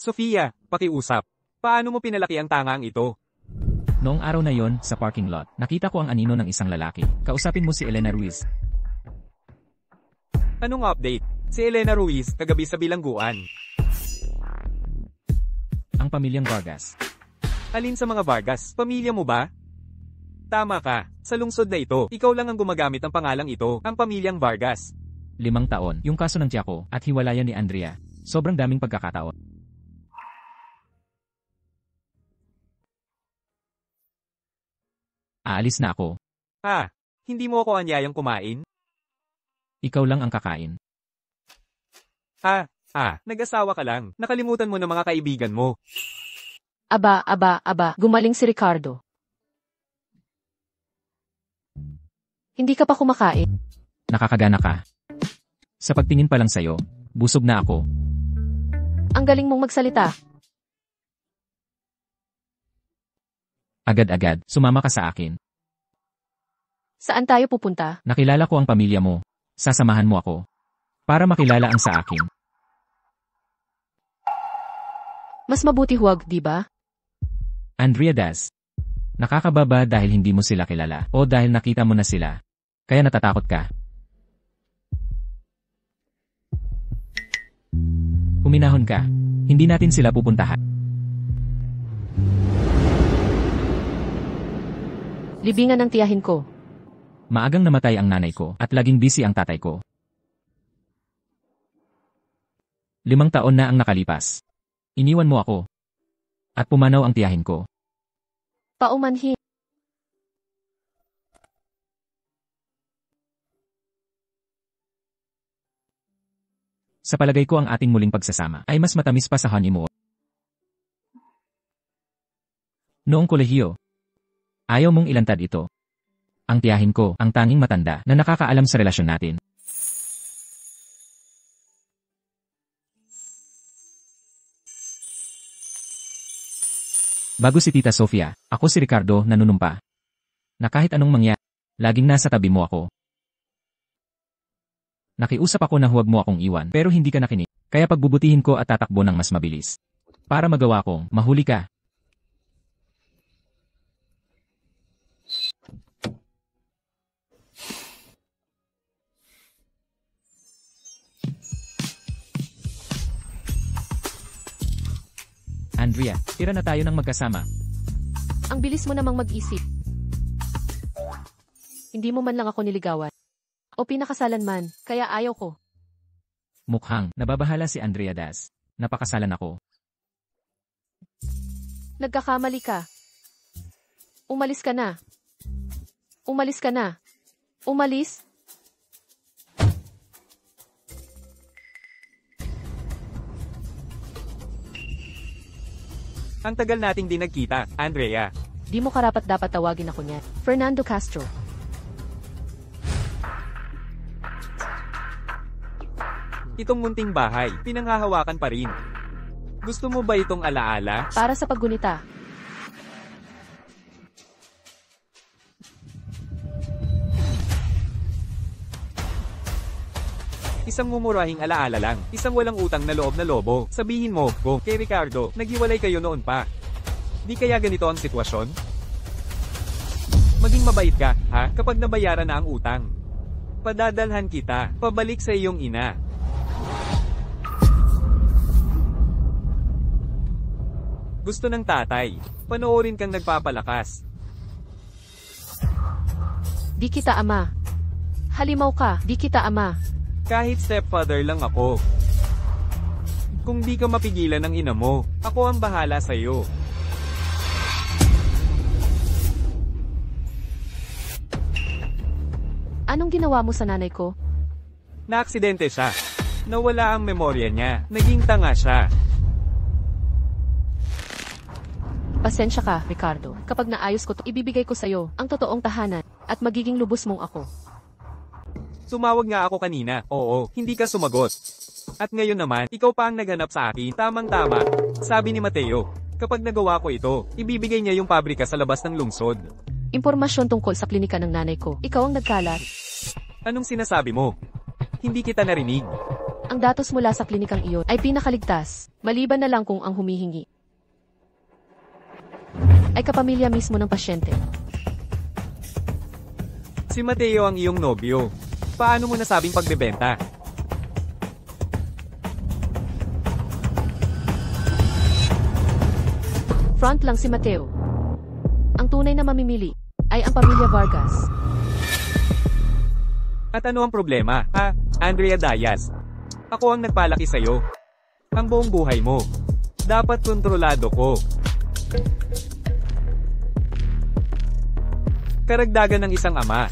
[SPEAKER 4] Sofia, pakiusap. Paano mo pinalaki ang tangang ito?
[SPEAKER 1] Noong araw na yon, sa parking lot, nakita ko ang anino ng isang lalaki. Kausapin mo si Elena Ruiz.
[SPEAKER 4] Anong update? Si Elena Ruiz, kagabi sa bilangguan.
[SPEAKER 1] Ang pamilyang Vargas.
[SPEAKER 4] Alin sa mga Vargas, pamilya mo ba? Tama ka, sa lungsod na ito, ikaw lang ang gumagamit ng pangalang ito, ang pamilyang Vargas.
[SPEAKER 1] 5 taon, yung kaso ng tiyak ko, at hiwalayan ni Andrea. Sobrang daming pagkakataon. Aalis na ako.
[SPEAKER 4] Ha, hindi mo ako anyayang kumain?
[SPEAKER 1] Ikaw lang ang kakain.
[SPEAKER 4] Ha, nag-asawa ka lang, nakalimutan mo ng mga kaibigan mo.
[SPEAKER 3] Aba, gumaling si Ricardo. Hindi ka pa kumakain.
[SPEAKER 1] Nakakagana ka. Sa pagtingin pa lang sa'yo, busog na ako.
[SPEAKER 3] Ang galing mong magsalita.
[SPEAKER 1] Agad-agad, sumama ka sa akin.
[SPEAKER 3] Saan tayo pupunta?
[SPEAKER 1] Nakilala ko ang pamilya mo. Sasamahan mo ako. Para makilala ang sa akin.
[SPEAKER 3] Mas mabuti huwag, di ba?
[SPEAKER 1] Andrea Diaz. Nakakababa dahil hindi mo sila kilala o dahil nakita mo na sila. Kaya natatakot ka. Huminahon ka. Hindi natin sila pupuntahan.
[SPEAKER 3] Libingan ng tiyahin ko.
[SPEAKER 1] Maagang namatay ang nanay ko at laging busy ang tatay ko. 5 taon na ang nakalipas. Iniwan mo ako. At pumanaw ang tiyahin ko.
[SPEAKER 3] Paumanhin.
[SPEAKER 1] Sa palagay ko ang ating muling pagsasama ay mas matamis pa sa honeymoon. Noong kolehiyo, ayaw mong ilantad ito. Ang tiyahin ko, ang tanging matanda na nakakaalam sa relasyon natin. Bago si Tita Sofia, ako si Ricardo nanunumpa. Na kahit anong mangyari, laging nasa tabi mo ako. Nakiusap ako na huwag mo akong iwan pero hindi ka nakinig. Kaya pagbubutihin ko at tatakbo ng mas mabilis. Para magawa kong mahuli ka. Andrea, tira na tayo ng magkasama.
[SPEAKER 3] Ang bilis mo namang mag-isip. Hindi mo man lang ako niligawan. O pinakasalan man, kaya ayaw ko.
[SPEAKER 1] Mukhang nababahala si Andrea Das. Napakasalan ako.
[SPEAKER 3] Nagkakamali ka. Umalis ka na. Umalis ka na. Umalis?
[SPEAKER 4] Ang tagal nating di nagkita, Andrea.
[SPEAKER 3] Di mo karapat-dapat tawagin ako niya. Fernando Castro.
[SPEAKER 4] Itong munting bahay, pinanghahawakan pa rin. Gusto mo ba itong alaala?
[SPEAKER 3] Para sa paggunita.
[SPEAKER 4] Isang mumurahing alaala lang. Isang walang utang na loob na lobo. Sabihin mo, go, kay Ricardo, naghiwalay kayo noon pa. Di kaya ganito ang sitwasyon? Maging mabait ka, ha, kapag nabayaran na ang utang. Padadalhan kita, pabalik sa iyong ina. Gusto ng tatay, panoorin kang nagpapalakas.
[SPEAKER 3] Di kita ama. Halimaw ka, di kita ama.
[SPEAKER 4] Kahit stepfather lang ako. Kung di ka mapigilan ng ina mo, ako ang bahala sa'yo.
[SPEAKER 3] Anong ginawa mo sa nanay ko?
[SPEAKER 4] Naaksidente siya. Nawala ang memorya niya. Naging tanga siya.
[SPEAKER 3] Pasensya ka, Ricardo. Kapag naayos ko to, ibibigay ko sa'yo ang totoong tahanan at magiging lubos mong ako.
[SPEAKER 4] Tumawag nga ako kanina. Oo, hindi ka sumagot. At ngayon naman, ikaw pa ang naghanap sa akin. Tamang-tama. Sabi ni Mateo, kapag nagawa ko ito, ibibigay niya yung pabrika sa labas ng lungsod.
[SPEAKER 3] Impormasyon tungkol sa klinika ng nanay ko. Ikaw ang nagkalat.
[SPEAKER 4] Anong sinasabi mo? Hindi kita narinig.
[SPEAKER 3] Ang datos mula sa klinikang iyon ay pinakaligtas, maliban na lang kung ang humihingi ay kapamilya mismo ng pasyente.
[SPEAKER 4] Si Mateo ang iyong nobyo. Paano mo nasabing pagbebenta?
[SPEAKER 3] Front lang si Mateo. Ang tunay na mamimili ay ang pamilya Vargas.
[SPEAKER 4] At ano ang problema, ha? Andrea Diaz. Ako ang nagpalaki sa'yo. Ang buong buhay mo. Dapat kontrolado ko. Karagdagan ng isang ama.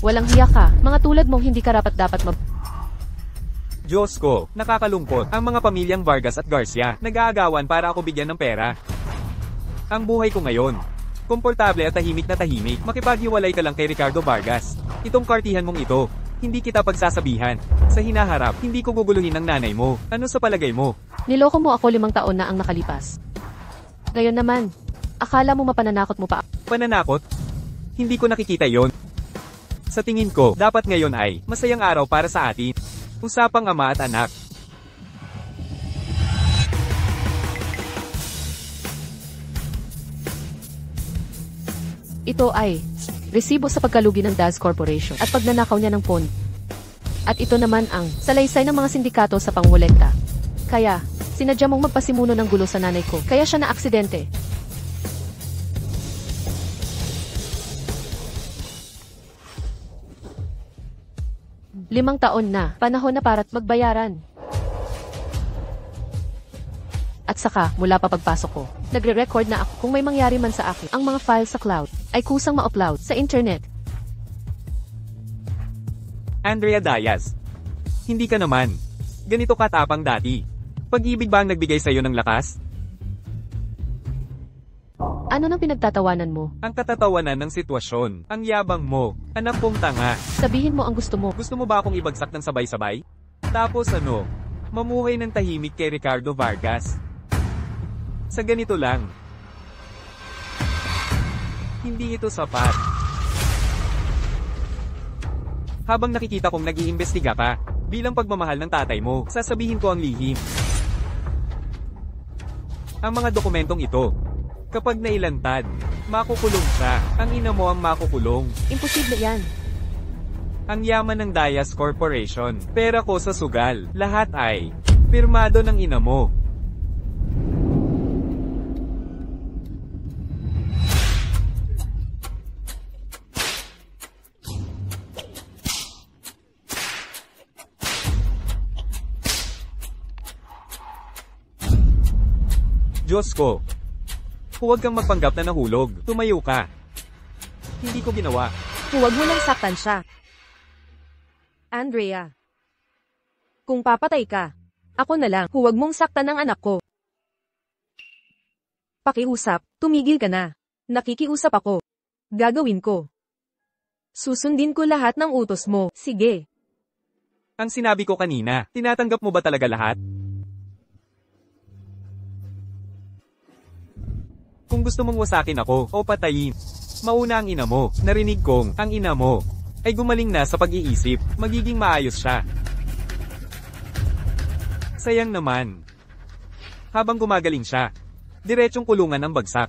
[SPEAKER 3] Walang hiya ka, mga tulad mong hindi karapat-dapat
[SPEAKER 4] Diyos ko, nakakalungkot. Ang mga pamilyang Vargas at Garcia, nag-aagawan para ako bigyan ng pera. Ang buhay ko ngayon. Komportable at tahimik na tahimik. Makipaghiwalay ka lang kay Ricardo Vargas. Itong kartihan mong ito, hindi kita pagsasabihan. Sa hinaharap, hindi ko guguluhin ng nanay mo. Ano sa palagay mo?
[SPEAKER 3] Niloko mo ako 5 taon na ang nakalipas. Ngayon naman, akala mo mapananakot mo pa.
[SPEAKER 4] Pananakot? Hindi ko nakikita yon. Sa tingin ko, dapat ngayon ay masayang araw para sa atin. Usapang ama at anak.
[SPEAKER 3] Ito ay resibo sa pagkalugi ng Daz Corporation at pagnanakaw niya ng pond. At ito naman ang salaysay ng mga sindikato sa pangolekta. Kaya, sinadya mong magpasimuno ng gulo sa nanay ko, kaya siya na aksidente. Limang taon na, panahon na para't magbayaran. At saka, mula pa pagpasok ko, nagre-record na ako kung may mangyari man sa akin. Ang mga files sa cloud ay kusang ma-upload sa internet.
[SPEAKER 4] Andrea Diaz. Hindi ka naman. Ganito katapang dati. Pag-ibig ba ang nagbigay sa'yo ng lakas?
[SPEAKER 3] Ano nang pinagtatawanan mo?
[SPEAKER 4] Ang katatawanan ng sitwasyon. Ang yabang mo. Anak kong tanga.
[SPEAKER 3] Sabihin mo ang gusto mo.
[SPEAKER 4] Gusto mo ba akong ibagsak ng sabay-sabay? Tapos ano? Mamuhay ng tahimik kay Ricardo Vargas. Sa ganito lang. Hindi ito sapat. Habang nakikita kong nag-iimbestiga ka, bilang pagmamahal ng tatay mo, sasabihin ko ang lihim. Ang mga dokumentong ito, kapag nailantad, makukulong siya. Ang ina mo ang makukulong.
[SPEAKER 3] Imposible yan.
[SPEAKER 4] Ang yaman ng Diaz Corporation, pera ko sa sugal, lahat ay pirmado ng ina mo. Diyos ko. Huwag kang magpanggap na nahulog. Tumayo ka. Hindi ko ginawa.
[SPEAKER 2] Huwag mo lang saktan siya. Andrea. Kung papatay ka, ako na lang. Huwag mong saktan ang anak ko. Pakiusap, tumigil ka na. Nakikiusap ako. Gagawin ko. Susundin ko lahat ng utos mo. Sige.
[SPEAKER 4] Ang sinabi ko kanina, tinatanggap mo ba talaga lahat? Kung gusto mong wasakin ako o patayin, mauna ang ina mo. Narinig kong ang ina mo ay gumaling na sa pag-iisip. Magiging maayos siya. Sayang naman. Habang gumagaling siya, diretsong kulungan ang bagsak.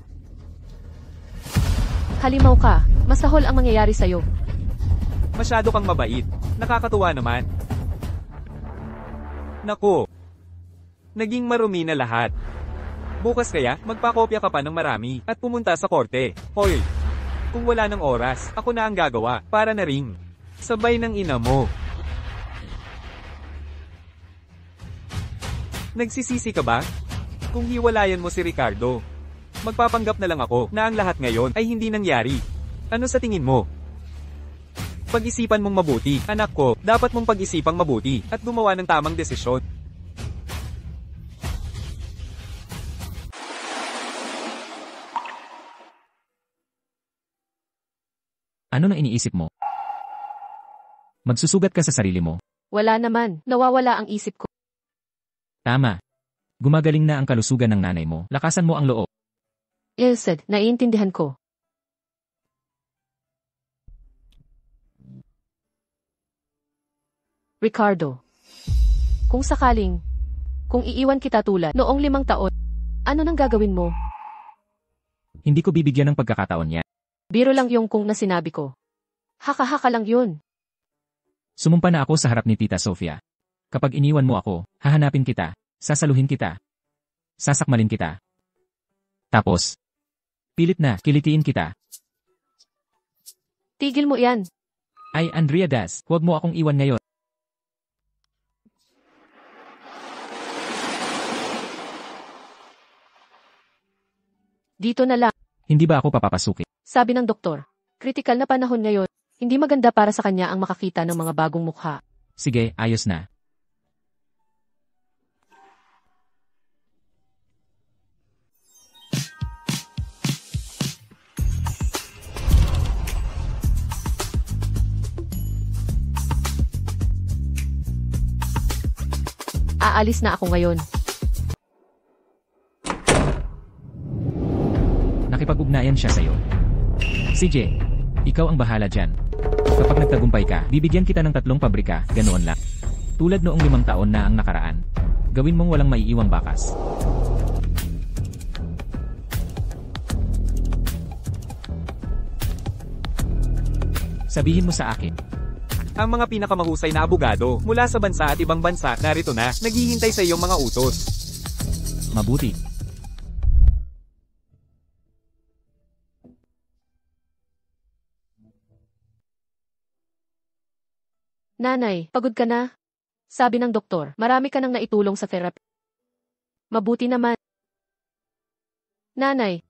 [SPEAKER 3] Halimaw ka. Masahol ang mangyayari sa'yo.
[SPEAKER 4] Masyado kang mabait. Nakakatuwa naman. Naku. Naging marumi na lahat. Bukas kaya, magpakopya ka pa ng marami, at pumunta sa korte. Hoy! Kung wala ng oras, ako na ang gagawa, para na ring. Sabay ng ina mo. Nagsisisi ka ba? Kung hiwalayan mo si Ricardo, magpapanggap na lang ako na ang lahat ngayon ay hindi nangyari. Ano sa tingin mo? Pag-isipan mong mabuti, anak ko, dapat mong pag-isipang mabuti, at gumawa ng tamang desisyon.
[SPEAKER 1] Ano na iniisip mo? Magsusugat ka sa sarili mo.
[SPEAKER 3] Wala naman. Nawawala ang isip ko.
[SPEAKER 1] Tama. Gumagaling na ang kalusugan ng nanay mo. Lakasan mo ang loob.
[SPEAKER 3] Ilsed, naiintindihan ko. Ricardo. Kung sakaling, kung iiwan kita tulad noong 5 taon, ano nang gagawin mo?
[SPEAKER 1] Hindi ko bibigyan ng pagkakataon yan.
[SPEAKER 3] Biro lang yung kung na sinabi ko. Haka-haka lang yun.
[SPEAKER 1] Sumumpa na ako sa harap ni Tita Sofia. Kapag iniwan mo ako, hahanapin kita, sasaluhin kita, sasakmalin kita. Tapos, pilit na kilitiin kita.
[SPEAKER 3] Tigil mo yan.
[SPEAKER 1] Ay Andrea Diaz, huwag mo akong iwan ngayon.
[SPEAKER 3] Dito na lang.
[SPEAKER 1] Hindi ba ako papapasukin?
[SPEAKER 3] Sabi ng doktor, kritikal na panahon ngayon, hindi maganda para sa kanya ang makakita ng mga bagong mukha.
[SPEAKER 1] Sige, ayos na.
[SPEAKER 3] Aalis na ako ngayon.
[SPEAKER 1] Nakipag-ugnayan siya sa'yo. CJ, ikaw ang bahala dyan. Kapag nagtagumpay ka, bibigyan kita ng 3 pabrika, ganoon lang. Tulad noong 5 taon na ang nakaraan. Gawin mong walang maiiwang bakas. Sabihin mo sa akin.
[SPEAKER 4] Ang mga pinakamahusay na abogado mula sa bansa at ibang bansa narito na, naghihintay sa iyong mga utos.
[SPEAKER 1] Mabuti.
[SPEAKER 3] Nanay, pagod ka na? Sabi ng doktor, marami ka nang naitulong sa therapy. Mabuti naman. Nanay,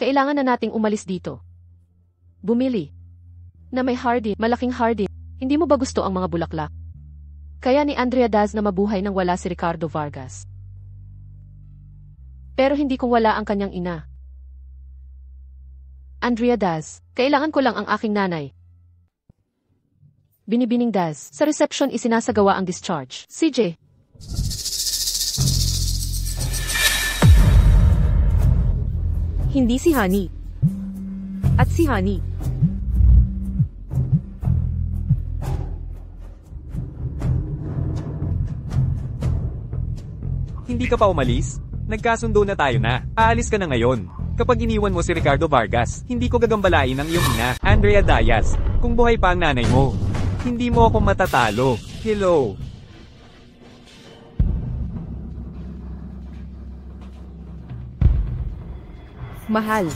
[SPEAKER 3] kailangan na nating umalis dito. Bumili. Na may hardin, malaking hardin. Hindi mo ba gusto ang mga bulaklak? Kaya ni Andrea Daz na mabuhay nang wala si Ricardo Vargas. Pero hindi kung wala ang kanyang ina. Andrea Daz, kailangan ko lang ang aking nanay. Binibining Daz, sa reception isinasagawa ang discharge. CJ.
[SPEAKER 2] Hindi si Honey. At si Honey.
[SPEAKER 4] Hindi ka pa umalis? Nagkasundo na tayo na. Aalis ka na ngayon. Kapag iniwan mo si Ricardo Vargas, hindi ko gagambalain ang iyong ina, Andrea Diaz. Kung buhay pa ang nanay mo, hindi mo ako matatalo. Hello.
[SPEAKER 2] Mahal.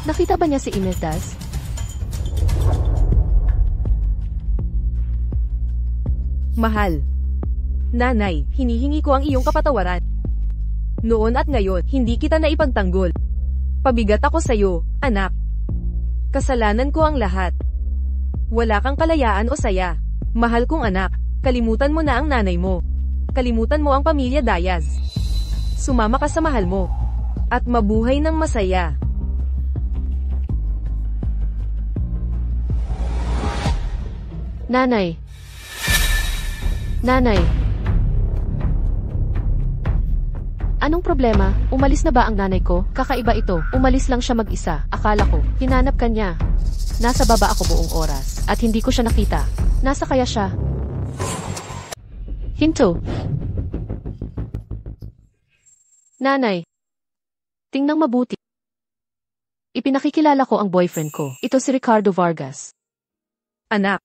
[SPEAKER 3] Nakita ba niya si Ines Daz?
[SPEAKER 2] Mahal. Nanay, hinihingi ko ang iyong kapatawaran. Noon at ngayon, hindi kita naipagtanggol. Pabigat ako sa'yo, anak. Kasalanan ko ang lahat. Wala kang kalayaan o saya. Mahal kong anak, kalimutan mo na ang nanay mo. Kalimutan mo ang pamilya Diaz. Sumama ka sa mahal mo. At mabuhay ng masaya.
[SPEAKER 3] Nanay. Nanay. Anong problema? Umalis na ba ang nanay ko? Kakaiba ito. Umalis lang siya mag-isa. Akala ko, hinanap ka niya. Nasa baba ako buong oras. At hindi ko siya nakita. Nasa kaya siya? Hinto. Nanay. Tingnan mabuti. Ipinakikilala ko ang boyfriend ko. Ito si Ricardo Vargas.
[SPEAKER 2] Anak.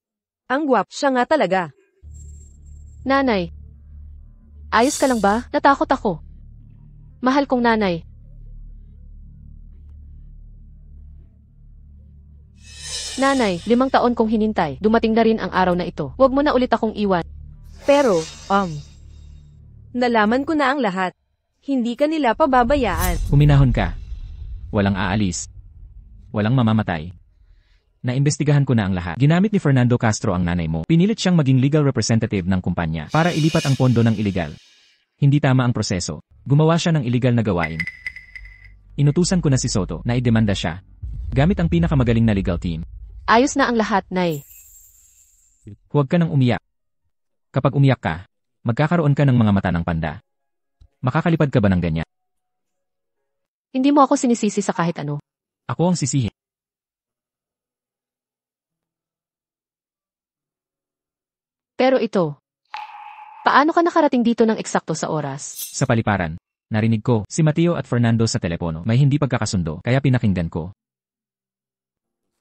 [SPEAKER 2] Ang gwap siya nga talaga.
[SPEAKER 3] Nanay. Ayos ka lang ba? Natakot ako. Mahal kong nanay. Nanay, 5 taon kong hinintay. Dumating na rin ang araw na ito. Huwag mo na ulit akong iwan.
[SPEAKER 2] Pero, nalaman ko na ang lahat. Hindi ka nila pababayaan.
[SPEAKER 1] Huminahon ka. Walang aalis. Walang mamamatay. Naimbestigahan ko na ang lahat. Ginamit ni Fernando Castro ang nanay mo. Pinilit siyang maging legal representative ng kumpanya para ilipat ang pondo ng iligal. Hindi tama ang proseso. Gumawa siya ng iligal na gawain. Inutusan ko na si Soto na idemanda siya. Gamit ang pinakamagaling na legal team.
[SPEAKER 3] Ayos na ang lahat, Nay.
[SPEAKER 1] Huwag ka nang umiyak. Kapag umiyak ka, magkakaroon ka ng mga mata ng panda. Makakalipad ka ba ng ganyan?
[SPEAKER 3] Hindi mo ako sinisisi sa kahit ano.
[SPEAKER 1] Ako ang sisihin.
[SPEAKER 3] Pero ito, paano ka nakarating dito ng eksakto sa oras?
[SPEAKER 1] Sa paliparan, narinig ko si Mateo at Fernando sa telepono. May hindi pagkakasundo, kaya pinakinggan ko.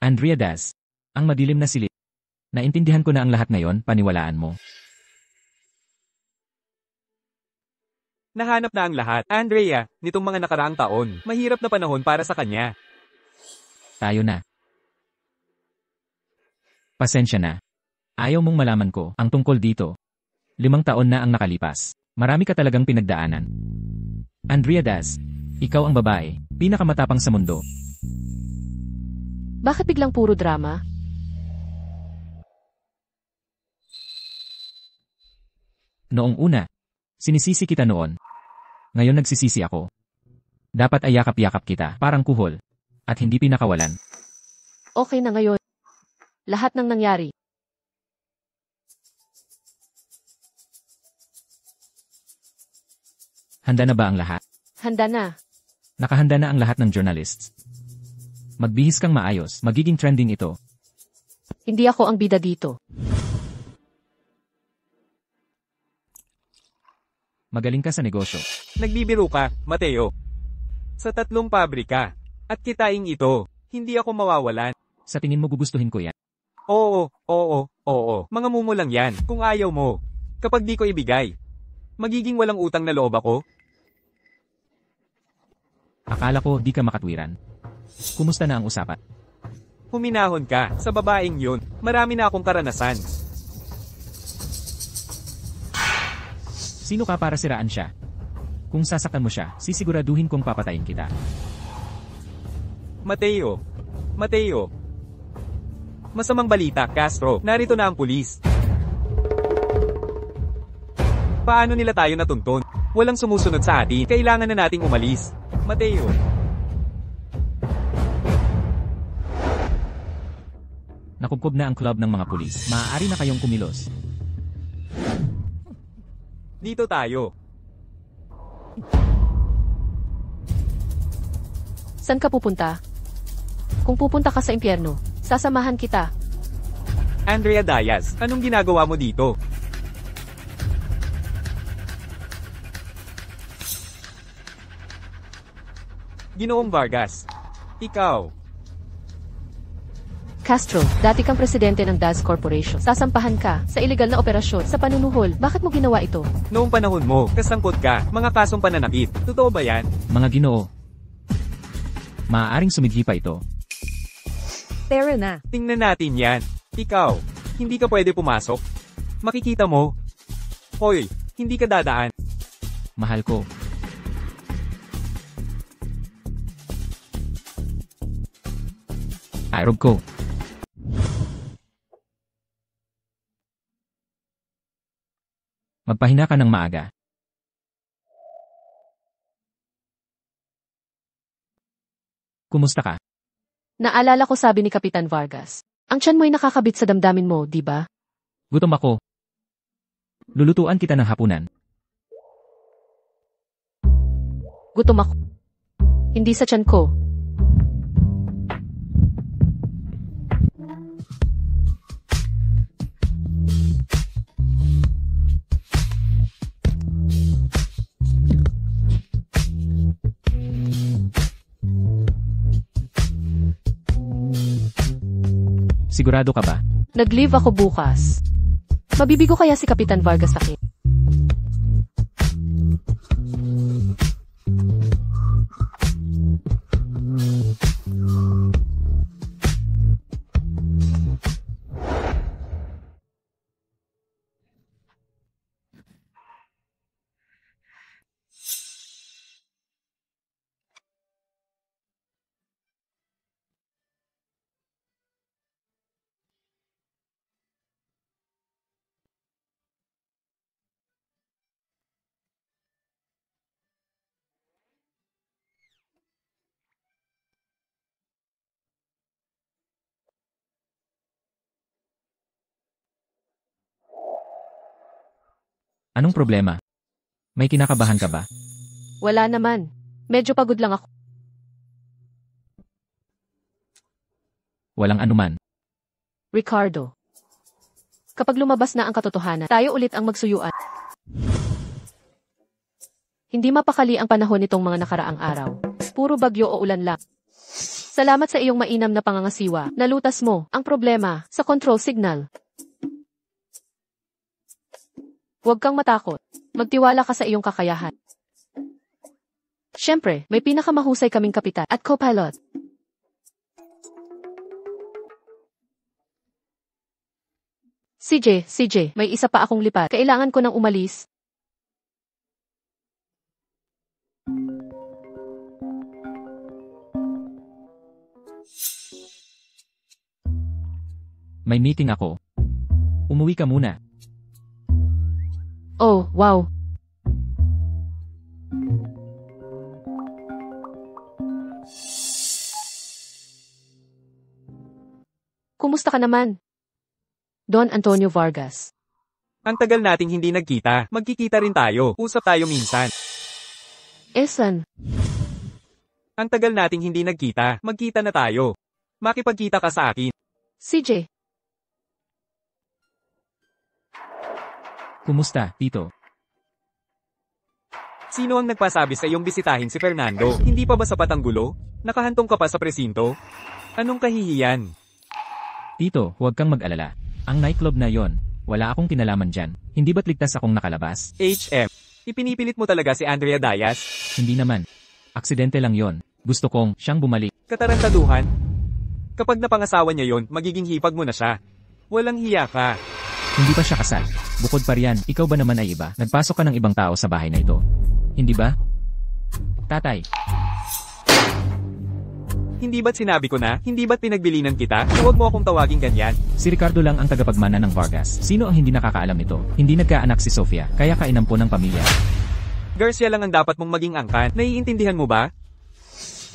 [SPEAKER 1] Andrea Daz, ang madilim na silid. Naintindihan ko na ang lahat ngayon, paniwalaan mo.
[SPEAKER 4] Nahanap na ang lahat. Andrea, nitong mga nakaraang taon, mahirap na panahon para sa kanya.
[SPEAKER 1] Tayo na. Pasensya na. Ayaw mong malaman ko ang tungkol dito. 5 taon na ang nakalipas. Marami ka talagang pinagdaanan. Andrea Daz, ikaw ang babae, pinakamatapang sa mundo.
[SPEAKER 3] Bakit biglang puro drama?
[SPEAKER 1] Noong una, sinisisi kita noon. Ngayon nagsisisi ako. Dapat ay yakap-yakap kita, parang kuhol. At hindi pinakawalan.
[SPEAKER 3] Okay na ngayon. Lahat ng nangyari.
[SPEAKER 1] Handa na ba ang lahat?
[SPEAKER 3] Handa na.
[SPEAKER 1] Nakahanda na ang lahat ng journalists. Magbihis kang maayos, magiging trending ito.
[SPEAKER 3] Hindi ako ang bida dito.
[SPEAKER 1] Magaling ka sa negosyo.
[SPEAKER 4] Nagbibiro ka, Mateo. Sa 3 pabrika. At kitain ito, hindi ako mawawalan.
[SPEAKER 1] Sa tingin mo gugustuhin ko yan?
[SPEAKER 4] Oo. Mga mumo lang yan, kung ayaw mo. Kapag di ko ibigay, magiging walang utang na loob ako?
[SPEAKER 1] Akala ko di ka makatwiran. Kumusta na ang usapan?
[SPEAKER 4] Huminahon ka, sa babaeng yun. Marami na akong karanasan.
[SPEAKER 1] Sino ka para siraan siya? Kung sasaktan mo siya, sisiguraduhin kong papatayin kita.
[SPEAKER 4] Mateo. Mateo. Masamang balita, Castro. Narito na ang pulis. Paano nila tayo natuntun? Walang sumusunod sa atin. Kailangan na nating umalis. Mateo.
[SPEAKER 1] Nakubkob na ang club ng mga pulis. Maaari na kayong kumilos.
[SPEAKER 4] Dito tayo.
[SPEAKER 3] Saan ka pupunta? Kung pupunta ka sa impyerno, sasamahan kita.
[SPEAKER 4] Andrea Diaz, anong ginagawa mo dito? Ginoong Vargas. Ikaw.
[SPEAKER 3] Castro, dati kang presidente ng Daz Corporation. Sasampahan ka sa iligal na operasyon sa panunuhol. Bakit mo ginawa ito?
[SPEAKER 4] Noong panahon mo, kasangkot ka, mga kasong pananakit. Totoo ba yan?
[SPEAKER 1] Mga Ginoo. Maaaring sumidhi pa ito.
[SPEAKER 2] Pero na.
[SPEAKER 4] Tingnan natin yan. Ikaw, hindi ka pwede pumasok. Makikita mo. Hoy, hindi ka dadaan.
[SPEAKER 1] Mahal ko. Aerob ko. Magpahinga ka ng maaga. Kumusta ka?
[SPEAKER 3] Naalala ko sabi ni Kapitan Vargas. Ang tiyan mo'y nakakabit sa damdamin mo, di ba?
[SPEAKER 1] Gutom ako. Lulutuan kita ng hapunan.
[SPEAKER 3] Gutom ako. Hindi sa tiyan ko.
[SPEAKER 1] Sigurado ka ba?
[SPEAKER 3] Nag-leave ako bukas. Mabibigo kaya si Kapitan Vargas sa akin?
[SPEAKER 1] Anong problema? May kinakabahan ka ba?
[SPEAKER 3] Wala naman. Medyo pagod lang ako.
[SPEAKER 1] Walang anuman.
[SPEAKER 3] Ricardo. Kapag lumabas na ang katotohanan, tayo ulit ang magsuyuan. Hindi mapakali ang panahon nitong mga nakaraang araw. Puro bagyo o ulan lang. Salamat sa iyong mainam na pangangasiwa. Nalutas mo ang problema sa control signal. Huwag kang matakot. Magtiwala ka sa iyong kakayahan. Siyempre, may pinakamahusay kaming kapitan at co-pilot. CJ, may isa pa akong lipat. Kailangan ko nang umalis.
[SPEAKER 1] May meeting ako. Umuwi ka muna.
[SPEAKER 3] Oh, wow. Kumusta ka naman? Don Antonio Vargas.
[SPEAKER 4] Ang tagal nating hindi nagkita. Magkikita rin tayo. Usap tayo minsan.
[SPEAKER 3] Esan.
[SPEAKER 4] Ang tagal nating hindi nagkita. Magkita na tayo. Makipagkita ka sa akin.
[SPEAKER 3] CJ.
[SPEAKER 1] Kumusta, Tito?
[SPEAKER 4] Sino ang nagpasabi sa iyong bisitahin si Fernando? Hindi pa ba sapat ang gulo? Nakahantong ka pa sa presinto? Anong kahihiyan?
[SPEAKER 1] Tito, huwag kang mag-alala. Ang nightclub na yon, wala akong kinalaman dyan. Hindi ba't ligtas akong nakalabas?
[SPEAKER 4] HM, ipinipilit mo talaga si Andrea Diaz?
[SPEAKER 1] Hindi naman. Aksidente lang yon. Gusto kong siyang bumalik.
[SPEAKER 4] Katarantaduhan? Kapag napangasawa niya yon, magiging hipag mo na siya. Walang hiya ka.
[SPEAKER 1] Hindi pa siya kasal. Bukod pa riyan, ikaw ba naman ay iba? Nagpasok ka ng ibang tao sa bahay na ito. Hindi ba? Tatay,
[SPEAKER 4] Hindi ba't sinabi ko na? Hindi ba't pinagbilinan kita? Huwag mo akong tawaging ganyan.
[SPEAKER 1] si Ricardo lang ang tagapagmana ng Vargas. Sino ang hindi nakakaalam nito? Hindi nagkaanak si Sofia, kaya kainampo ng pamilya.
[SPEAKER 4] Garcia lang ang dapat mong maging angkan. Naiintindihan mo ba?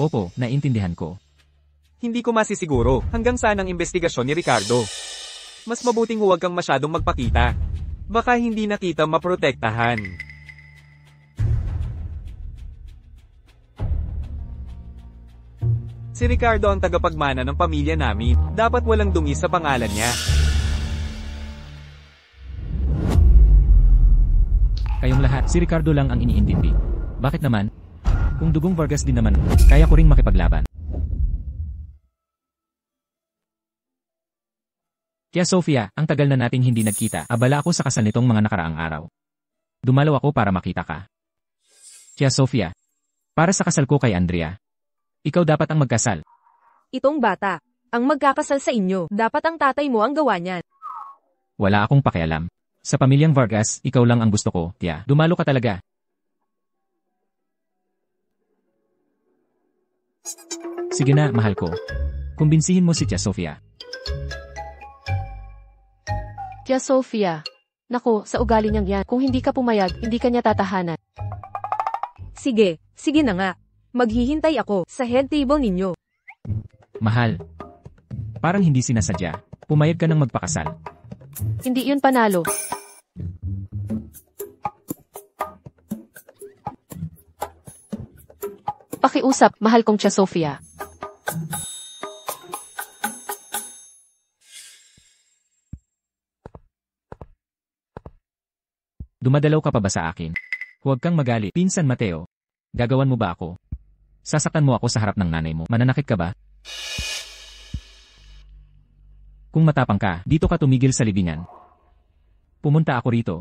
[SPEAKER 1] Opo, naintindihan ko.
[SPEAKER 4] Hindi ko masisiguro hanggang saan ang investigasyon ni Ricardo. Mas mabuting huwag kang masyadong magpakita. Baka hindi na kita maprotektahan. Si Ricardo ang tagapagmana ng pamilya namin. Dapat walang dungi sa pangalan niya.
[SPEAKER 1] Kayong lahat, si Ricardo lang ang iniintindi. Bakit naman? Kung dugong Vargas din naman, kaya ko ring makipaglaban. Kaya Sofia, ang tagal na nating hindi nagkita, abala ako sa kasal nitong mga nakaraang araw. Dumalaw ako para makita ka. Kaya Sofia, para sa kasal ko kay Andrea, ikaw dapat ang magkasal.
[SPEAKER 2] Itong bata, ang magkakasal sa inyo, dapat ang tatay mo ang gawa niyan.
[SPEAKER 1] Wala akong pakialam. Sa pamilyang Vargas, ikaw lang ang gusto ko, Tia. Dumalo ka talaga. Sige na, mahal ko. Kumbinsihin mo si Tia Sofia.
[SPEAKER 3] Tia Sofia. Nako, sa ugali niyang yan, kung hindi ka pumayag, hindi ka niya tatahanan.
[SPEAKER 2] Sige, sige na nga. Maghihintay ako sa head table ninyo.
[SPEAKER 1] Mahal. Parang hindi sinasadya. Pumayag ka ng magpakasal.
[SPEAKER 3] Hindi yun panalo. Pakiusap, mahal kong Tia Sofia.
[SPEAKER 1] Dumadalaw ka pa ba sa akin? Huwag kang magalit. Pinsan Mateo. Gagawan mo ba ako? Sasaktan mo ako sa harap ng nanay mo. Mananakit ka ba? Kung matapang ka, dito ka tumigil sa libingan. Pumunta ako rito.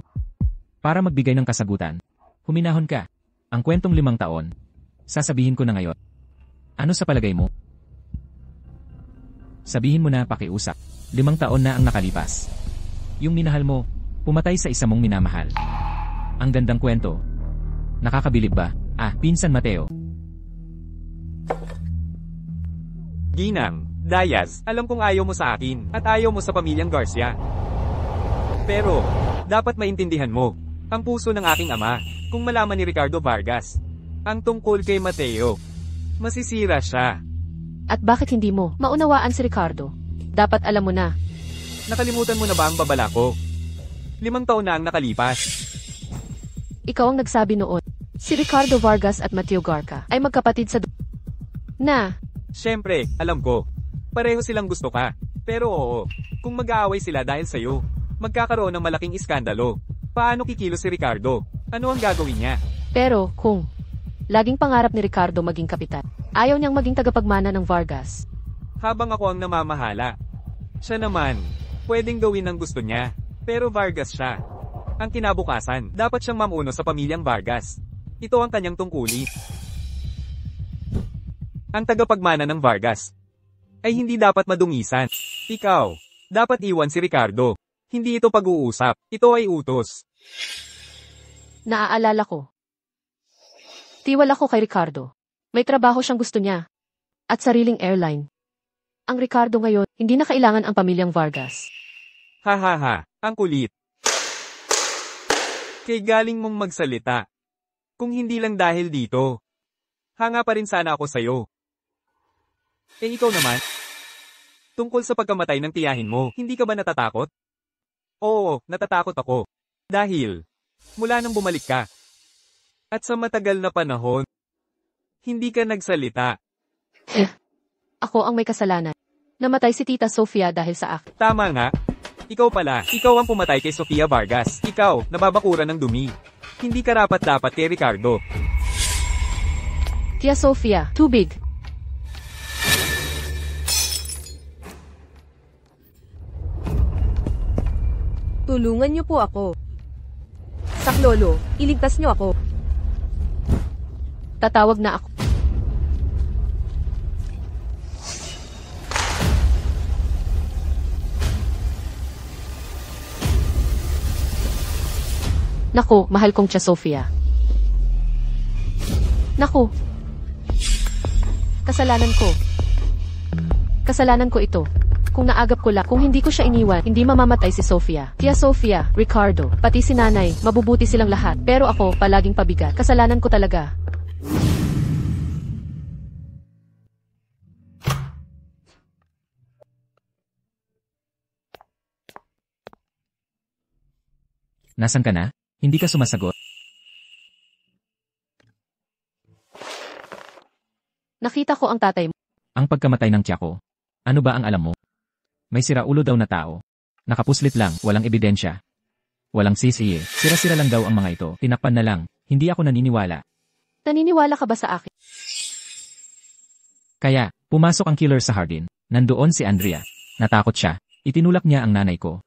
[SPEAKER 1] Para magbigay ng kasagutan. Huminahon ka. Ang kwentong 5 taon. Sasabihin ko na ngayon. Ano sa palagay mo? Sabihin mo na, pakiusap. 5 taon na ang nakalipas. Yung minahal mo, pumatay sa isa mong minamahal. Ang gandang kwento. Nakakabilib ba? Pinsan Mateo.
[SPEAKER 4] Ginang, Diaz, alam kong ayaw mo sa akin, at ayaw mo sa pamilyang Garcia. Pero, dapat maintindihan mo, ang puso ng aking ama, kung malaman ni Ricardo Vargas, ang tungkol kay Mateo, masisira siya.
[SPEAKER 3] At bakit hindi mo maunawaan si Ricardo? Dapat alam mo na.
[SPEAKER 4] Nakalimutan mo na ba ang babala ko? 5 taon na ang nakalipas.
[SPEAKER 3] Ikaw ang nagsabi noon. Si Ricardo Vargas at Mateo Garca ay magkapatid sa na.
[SPEAKER 4] Siyempre, alam ko. Pareho silang gusto ka. Pero oo, kung mag-aaway sila dahil sa'yo, magkakaroon ng malaking iskandalo. Paano kikilos si Ricardo? Ano ang gagawin niya?
[SPEAKER 3] Pero kung laging pangarap ni Ricardo maging kapitan, ayaw niyang maging tagapagmana ng Vargas.
[SPEAKER 4] Habang ako ang namamahala. Siya naman, pwedeng gawin ang gusto niya. Pero Vargas siya. Ang kinabukasan, dapat siyang mamuno sa pamilyang Vargas. Ito ang kanyang tungkulin. Ang tagapagmana ng Vargas ay hindi dapat madungisan. Ikaw, dapat iwan si Ricardo. Hindi ito pag-uusap, ito ay utos.
[SPEAKER 3] Naaalala ko. Tiwala ko kay Ricardo. May trabaho siyang gusto niya. At sariling airline. Ang Ricardo ngayon, hindi na kailangan ang pamilyang Vargas.
[SPEAKER 4] Ha, ang kulit. Kay galing mong magsalita. Kung hindi lang dahil dito. Hanga pa rin sana ako sa'yo. Ikaw naman? Tungkol sa pagkamatay ng tiyahin mo, hindi ka ba natatakot? Oo, natatakot ako. Dahil, mula nang bumalik ka. At sa matagal na panahon, hindi ka nagsalita.
[SPEAKER 3] Ako ang may kasalanan. Namatay si Tita Sofia dahil sa akin.
[SPEAKER 4] Tama nga. Ikaw pala, ikaw ang pumatay kay Sofia Vargas. Ikaw, nababakuran ng dumi. Hindi karapat-dapat kay Ricardo.
[SPEAKER 3] Tia Sofia, tubig.
[SPEAKER 2] Tulungan niyo po ako. Saklolo, iligtas niyo ako.
[SPEAKER 3] Tatawag na ako. Naku, mahal kong Tia Sofia. Naku! Kasalanan ko. Kasalanan ko ito. Kung naagap ko lang, kung hindi ko siya iniwan, hindi mamamatay si Sofia. Tia Sofia, Ricardo, pati si nanay, mabubuti silang lahat. Pero ako, palaging pabigat. Kasalanan ko talaga.
[SPEAKER 1] Nasaan ka na? Hindi ka sumasagot?
[SPEAKER 3] Nakita ko ang tatay mo.
[SPEAKER 1] Ang pagkamatay ng tiya ko. Ano ba ang alam mo? May siraulo daw na tao. Nakapuslit lang, walang ebidensya. Walang sisiye. Sira-sira lang daw ang mga ito. Tinakpan na lang. Hindi ako naniniwala.
[SPEAKER 3] Naniniwala ka ba sa akin?
[SPEAKER 1] Kaya, pumasok ang killer sa hardin. Nandoon si Andrea. Natakot siya. Itinulak niya ang nanay ko.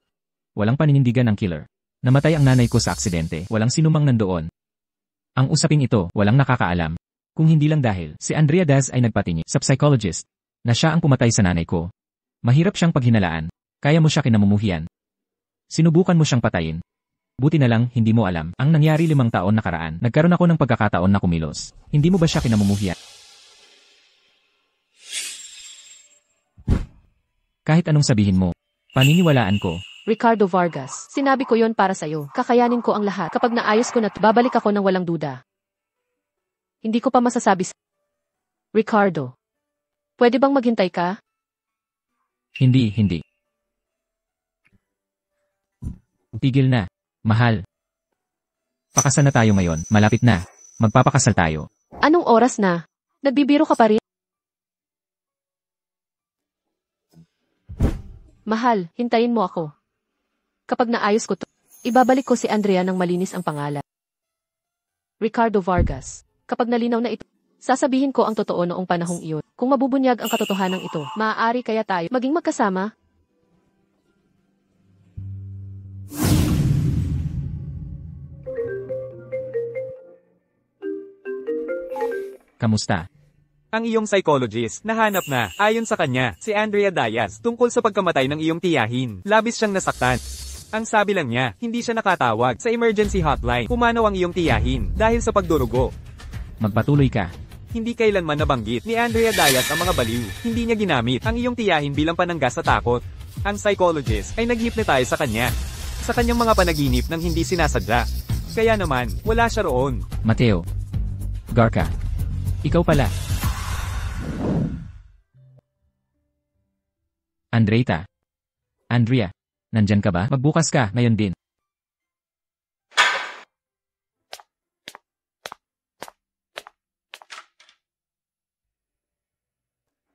[SPEAKER 1] Walang paninindigan ang killer. Namatay ang nanay ko sa aksidente. Walang sinumang nandoon. Ang usaping ito, walang nakakaalam. Kung hindi lang dahil, si Andrea Daz ay nagpatingin sa psychologist na siya ang pumatay sa nanay ko. Mahirap siyang paghinalaan. Kaya mo siya kinamumuhian. Sinubukan mo siyang patayin. Buti na lang, hindi mo alam. Ang nangyari 5 taon nakaraan, nagkaroon ako ng pagkakataon na kumilos. Hindi mo ba siya kinamumuhian? Kahit anong sabihin mo, paniniwalaan ko.
[SPEAKER 3] Ricardo Vargas, sinabi ko yon para sa'yo. Kakayanin ko ang lahat. Kapag naayos ko na, babalik ako ng walang duda. Hindi ko pa masasabi sa... Ricardo, pwede bang maghintay ka?
[SPEAKER 1] Hindi. Tigil na. Mahal. Pakasal na tayo ngayon. Malapit na. Magpapakasal tayo.
[SPEAKER 3] Anong oras na? Nagbibiro ka pa rin? Mahal, hintayin mo ako. Kapag naayos ko to, ibabalik ko si Andrea ng malinis ang pangalan. Ricardo Vargas, kapag nalinaw na ito, sasabihin ko ang totoo noong panahong iyon. Kung mabubunyag ang katotohanan ito, maaari kaya tayo maging magkasama?
[SPEAKER 1] Kamusta?
[SPEAKER 4] Ang iyong psychologist, nahanap na, ayon sa kanya, si Andrea Diaz, tungkol sa pagkamatay ng iyong tiyahin. Labis siyang nasaktan. Ang sabi lang niya, hindi siya nakatawag sa emergency hotline. Pumanaw ang iyong tiyahin dahil sa pagdurugo.
[SPEAKER 1] Magpatuloy ka.
[SPEAKER 4] Hindi kailanman nabanggit ni Andrea Diaz ang mga baliw. Hindi niya ginamit ang iyong tiyahin bilang pananggas sa takot. Ang psychologist ay nag-hypnotize sa kanya. Sa kanyang mga panaginip nang hindi sinasadya. Kaya naman, wala siya roon.
[SPEAKER 1] Mateo. Garca. Ikaw pala. Andreita. Andrea. Nandyan ka ba? Magbukas ka, ngayon din.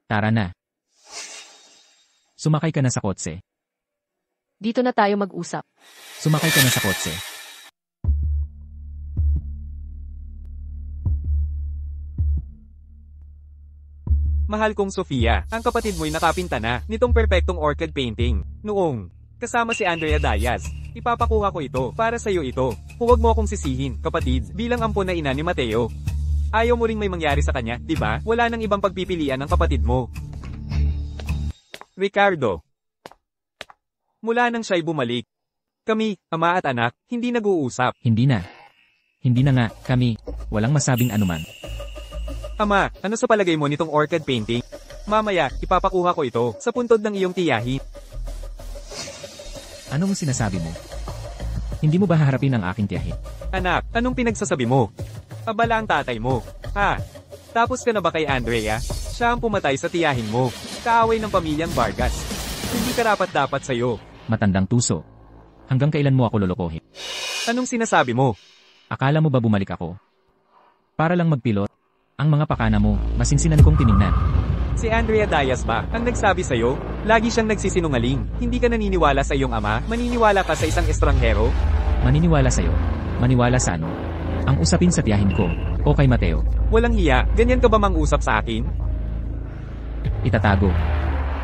[SPEAKER 1] Tara na. Sumakay ka na sa kotse.
[SPEAKER 3] Dito na tayo mag-usap.
[SPEAKER 1] Sumakay ka na sa kotse.
[SPEAKER 4] Mahal kong Sofia, ang kapatid mo'y nakapinta na nitong perpektong orchid painting. Noong kasama si Andrea Diaz, ipapakuha ko ito para sa'yo ito. Huwag mo akong sisihin, kapatid, bilang ampon na ina ni Mateo. Ayaw mo ring may mangyari sa kanya, di ba? Wala nang ibang pagpipilian ng kapatid mo. Ricardo. Mula nang siya'y bumalik, kami, ama at anak, hindi nag-uusap.
[SPEAKER 1] Hindi na. Hindi na nga, kami. Walang masabing anuman.
[SPEAKER 4] Ama, ano sa palagay mo nitong orchid painting? Mamaya, ipapakuha ko ito sa puntod ng iyong tiyahin.
[SPEAKER 1] Anong sinasabi mo? Hindi mo ba haharapin ang aking tiyahin?
[SPEAKER 4] Anak, anong pinagsasabi mo? Abala ang tatay mo. Ha? Tapos ka na ba kay Andrea? Siya ang pumatay sa tiyahin mo. Kaaway ng pamilyang Vargas. Hindi karapat-dapat sa'yo.
[SPEAKER 1] Matandang tuso. Hanggang kailan mo ako lolokohin?
[SPEAKER 4] Anong sinasabi mo?
[SPEAKER 1] Akala mo ba bumalik ako? Para lang magpilot? Ang mga pakana mo, masinsinan kong tiningnan.
[SPEAKER 4] Si Andrea Diaz ba ang nagsabi sa'yo? Lagi siyang nagsisinungaling. Hindi ka naniniwala sa iyong ama? Maniniwala ka sa isang estranghero?
[SPEAKER 1] Maniniwala sa'yo? Maniwala sa ano? Ang usapin sa tiyahin ko, o kay Mateo.
[SPEAKER 4] Walang hiya, ganyan ka ba mang-usap sa akin?
[SPEAKER 1] Itatago.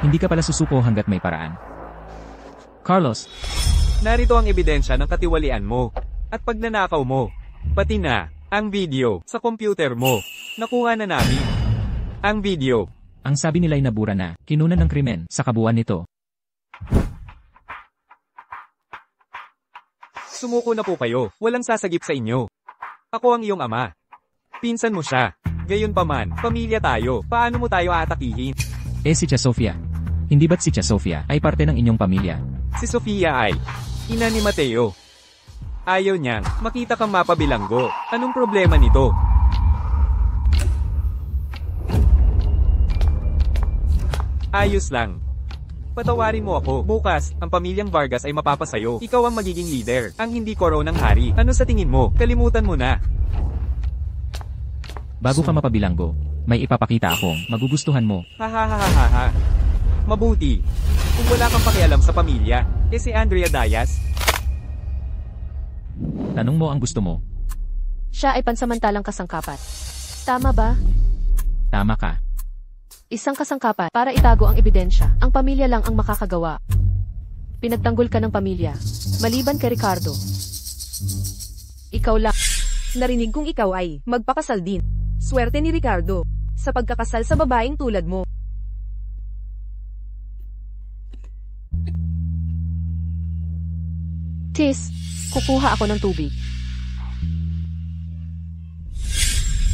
[SPEAKER 1] Hindi ka pala susuko hanggat may paraan. Carlos.
[SPEAKER 4] Narito ang ebidensya ng katiwalian mo. At pagnanakaw mo. Pati na, ang video, sa computer mo. Nakuha na namin. Ang video.
[SPEAKER 1] Ang sabi nila'y nabura na, kinunan ng krimen, sa kabuuan nito.
[SPEAKER 4] Sumuko na po kayo, walang sasagip sa inyo. Ako ang iyong ama. Pinsan mo siya. Gayunpaman, pamilya tayo. Paano mo tayo aatakihin?
[SPEAKER 1] Si Tia Sofia. Hindi ba't si Tia Sofia ay parte ng inyong pamilya?
[SPEAKER 4] Si Sofia ay ina ni Mateo. Ayaw niyang makita kang mapabilanggo. Anong problema nito? Ayos lang. Patawarin mo ako. Bukas, ang pamilyang Vargas ay mapapasayo. Ikaw ang magiging leader, ang hindi koronang hari. Ano sa tingin mo? Kalimutan mo na.
[SPEAKER 1] Bago ka mapabilanggo, may ipapakita akong magugustuhan mo.
[SPEAKER 4] Hahaha. Mabuti. Kung wala kang pakialam sa pamilya, si Andrea Diaz.
[SPEAKER 1] Tanong mo ang gusto mo.
[SPEAKER 3] Siya ay pansamantalang kasangkapat. Tama ba?
[SPEAKER 1] Tama ka.
[SPEAKER 3] Isang kasangkapat para itago ang ebidensya. Ang pamilya lang ang makakagawa. Pinagtanggol ka ng pamilya. Maliban kay Ricardo. Ikaw lang.
[SPEAKER 2] Narinig kong ikaw ay magpakasal din. Swerte ni Ricardo sa pagkakasal sa babaeng tulad mo.
[SPEAKER 3] Tis, kukuha ako ng tubig.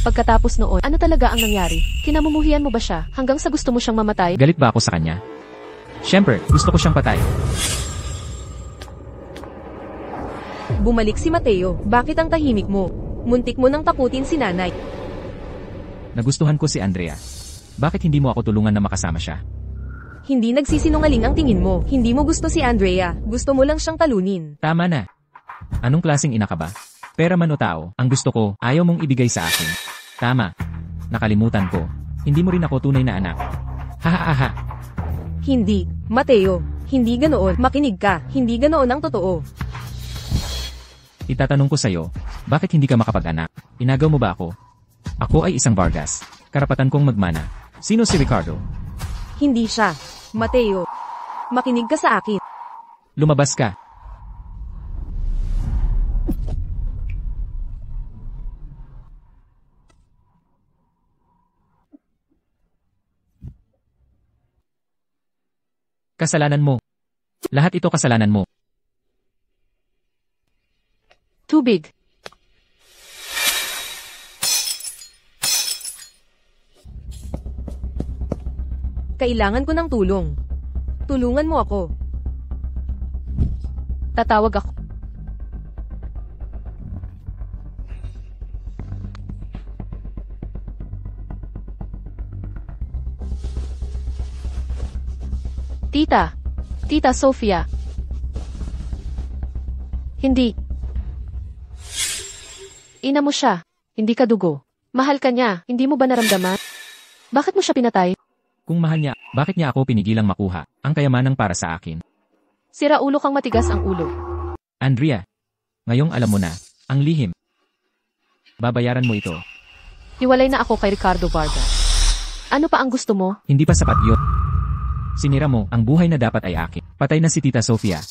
[SPEAKER 3] Pagkatapos noon, ano talaga ang nangyari? Kinamumuhian mo ba siya hanggang sa gusto mo siyang mamatay?
[SPEAKER 1] Galit ba ako sa kanya? Siyempre, gusto ko siyang patay.
[SPEAKER 2] Bumalik si Mateo. Bakit ang tahimik mo? Muntik mo nang takutin si nanay.
[SPEAKER 1] Nagustuhan ko si Andrea. Bakit hindi mo ako tulungan na makasama siya?
[SPEAKER 2] Hindi nagsisinungaling ang tingin mo. Hindi mo gusto si Andrea. Gusto mo lang siyang talunin.
[SPEAKER 1] Tama na. Anong klaseng ina ka ba? Pera man o tao, ang gusto ko, ayaw mong ibigay sa akin. Tama. Nakalimutan ko. Hindi mo rin ako tunay na anak. Hahaha.
[SPEAKER 2] Hindi, Mateo. Hindi ganoon. Makinig ka. Hindi ganoon ang totoo.
[SPEAKER 1] Itatanong ko sa'yo, bakit hindi ka makapag-anak? Inagaw mo ba ako? Ako ay isang Vargas. Karapatan kong magmana. Sino si Ricardo?
[SPEAKER 2] Hindi siya. Mateo. Makinig ka sa akin.
[SPEAKER 1] Lumabas ka. Kasalanan mo. Lahat ito kasalanan mo.
[SPEAKER 3] Tubig.
[SPEAKER 2] Kailangan ko ng tulong. Tulungan mo ako.
[SPEAKER 3] Tatawag ako. Tita. Tita Sofia. Hindi. Ina mo siya. Hindi ka dugo. Mahal ka niya. Hindi mo ba naramdaman? Bakit mo siya pinatay?
[SPEAKER 1] Kung mahal niya, bakit niya ako pinigilang makuha ang kayamanang para sa akin?
[SPEAKER 3] Sira ulo kang matigas ang ulo.
[SPEAKER 1] Andrea, ngayong alam mo na, ang lihim. Babayaran mo ito.
[SPEAKER 3] Hiwalay na ako kay Ricardo Vargas. Ano pa ang gusto mo?
[SPEAKER 1] Hindi pa sapat yun. Sinira mo, ang buhay na dapat ay akin. Patay na si Tita Sofia.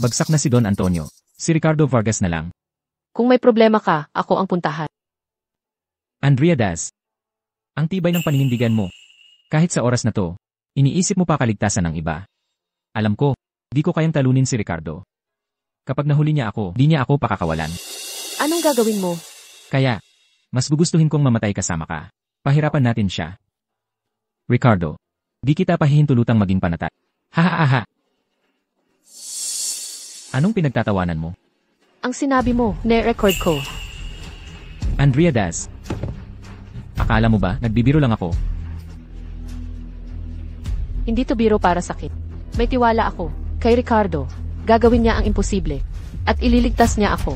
[SPEAKER 1] Bagsak na si Don Antonio. Si Ricardo Vargas na lang.
[SPEAKER 3] Kung may problema ka, ako ang puntahan.
[SPEAKER 1] Andrea Daz. Ang tibay ng paninindigan mo. Kahit sa oras na to, iniisip mo pa kaligtasan ng iba. Alam ko, di ko kayang talunin si Ricardo. Kapag nahuli niya ako, di niya ako pakakawalan.
[SPEAKER 3] Anong gagawin mo?
[SPEAKER 1] Kaya, mas gugustuhin kong mamatay kasama ka. Pahirapan natin siya. Ricardo, di kita pahihintulutang maging panatay. Hahaha. Anong pinagtatawanan mo?
[SPEAKER 3] Ang sinabi mo, ne-record ko.
[SPEAKER 1] Andrea Daz. Akala mo ba, nagbibiro lang ako?
[SPEAKER 3] Hindi to biro para sakit. May tiwala ako. Kay Ricardo, gagawin niya ang imposible. At ililigtas niya ako.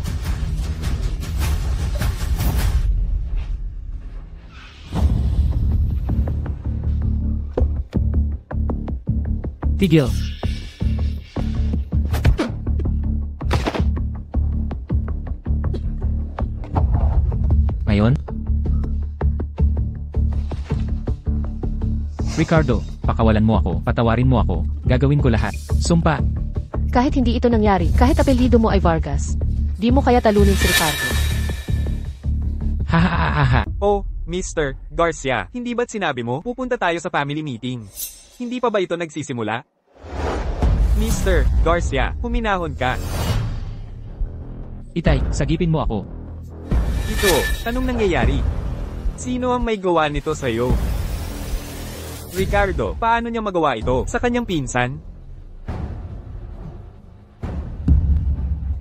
[SPEAKER 1] Tigil. Ngayon? Ricardo, pakawalan mo ako, patawarin mo ako, gagawin ko lahat. Sumpa.
[SPEAKER 3] Kahit hindi ito nangyari, kahit apelyido mo ay Vargas, di mo kaya talunin si Ricardo.
[SPEAKER 1] Hahaha.
[SPEAKER 4] Oh, Mr. Garcia, hindi ba't sinabi mo, pupunta tayo sa family meeting? Hindi pa ba ito nagsisimula? Mr. Garcia, huminahon ka.
[SPEAKER 1] Itay, sagipin mo ako.
[SPEAKER 4] Ito, anong nangyayari? Sino ang may gawa nito sa'yo? Ricardo, paano niya magawa ito? Sa kanyang pinsan?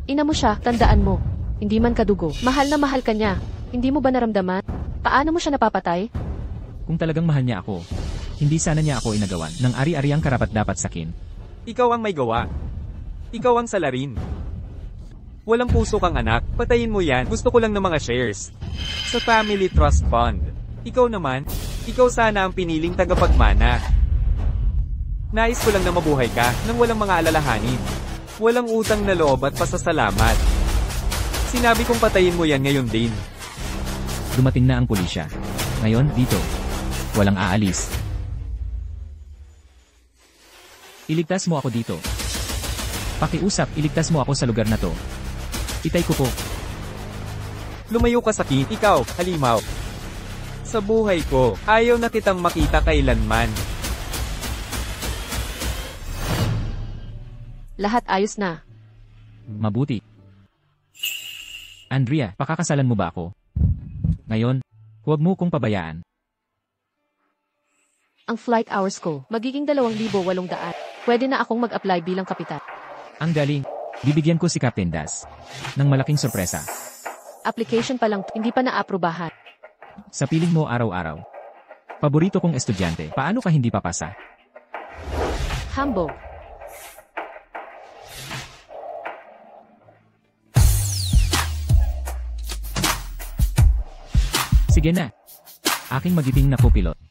[SPEAKER 3] Ina mo siya, tandaan mo. Hindi man kadugo. Mahal na mahal ka niya. Hindi mo ba naramdaman? Paano mo siya napapatay?
[SPEAKER 1] Kung talagang mahal niya ako, hindi sana niya ako inagawan ng ari-ariang karapat-dapat sakin.
[SPEAKER 4] Ikaw ang may gawa. Ikaw ang salarin. Walang puso kang anak, patayin mo yan, gusto ko lang ng mga shares. Sa Family Trust Fund. Ikaw naman, ikaw sana ang piniling tagapagmana. Nais ko lang na mabuhay ka, nang walang mga alalahanin. Walang utang na loob at pasasalamat. Sinabi kong patayin mo yan ngayon din.
[SPEAKER 1] Dumating na ang pulisya. Ngayon, dito. Walang aalis. Iligtas mo ako dito. Pakiusap, iligtas mo ako sa lugar na to. Itay ko po.
[SPEAKER 4] Lumayo ka sa kit, ikaw, halimaw. Sa buhay ko, ayaw na kitang makita kailanman.
[SPEAKER 3] Lahat ayos na.
[SPEAKER 1] Mabuti. Andrea, pakakasalan mo ba ako? Ngayon, huwag mo kong pabayaan.
[SPEAKER 3] Ang flight hours ko, magiging 2,800. Pwede na akong mag-apply bilang kapitan.
[SPEAKER 1] Ang galing. Bibigyan ko si Captain Das ng malaking sorpresa.
[SPEAKER 3] Application pa lang, hindi pa naaprubahan.
[SPEAKER 1] Sa piling mo araw-araw. Paborito kong estudyante, paano ka hindi papasa?
[SPEAKER 3] Hambo.
[SPEAKER 1] Sige na. Aking magiting na co-pilot.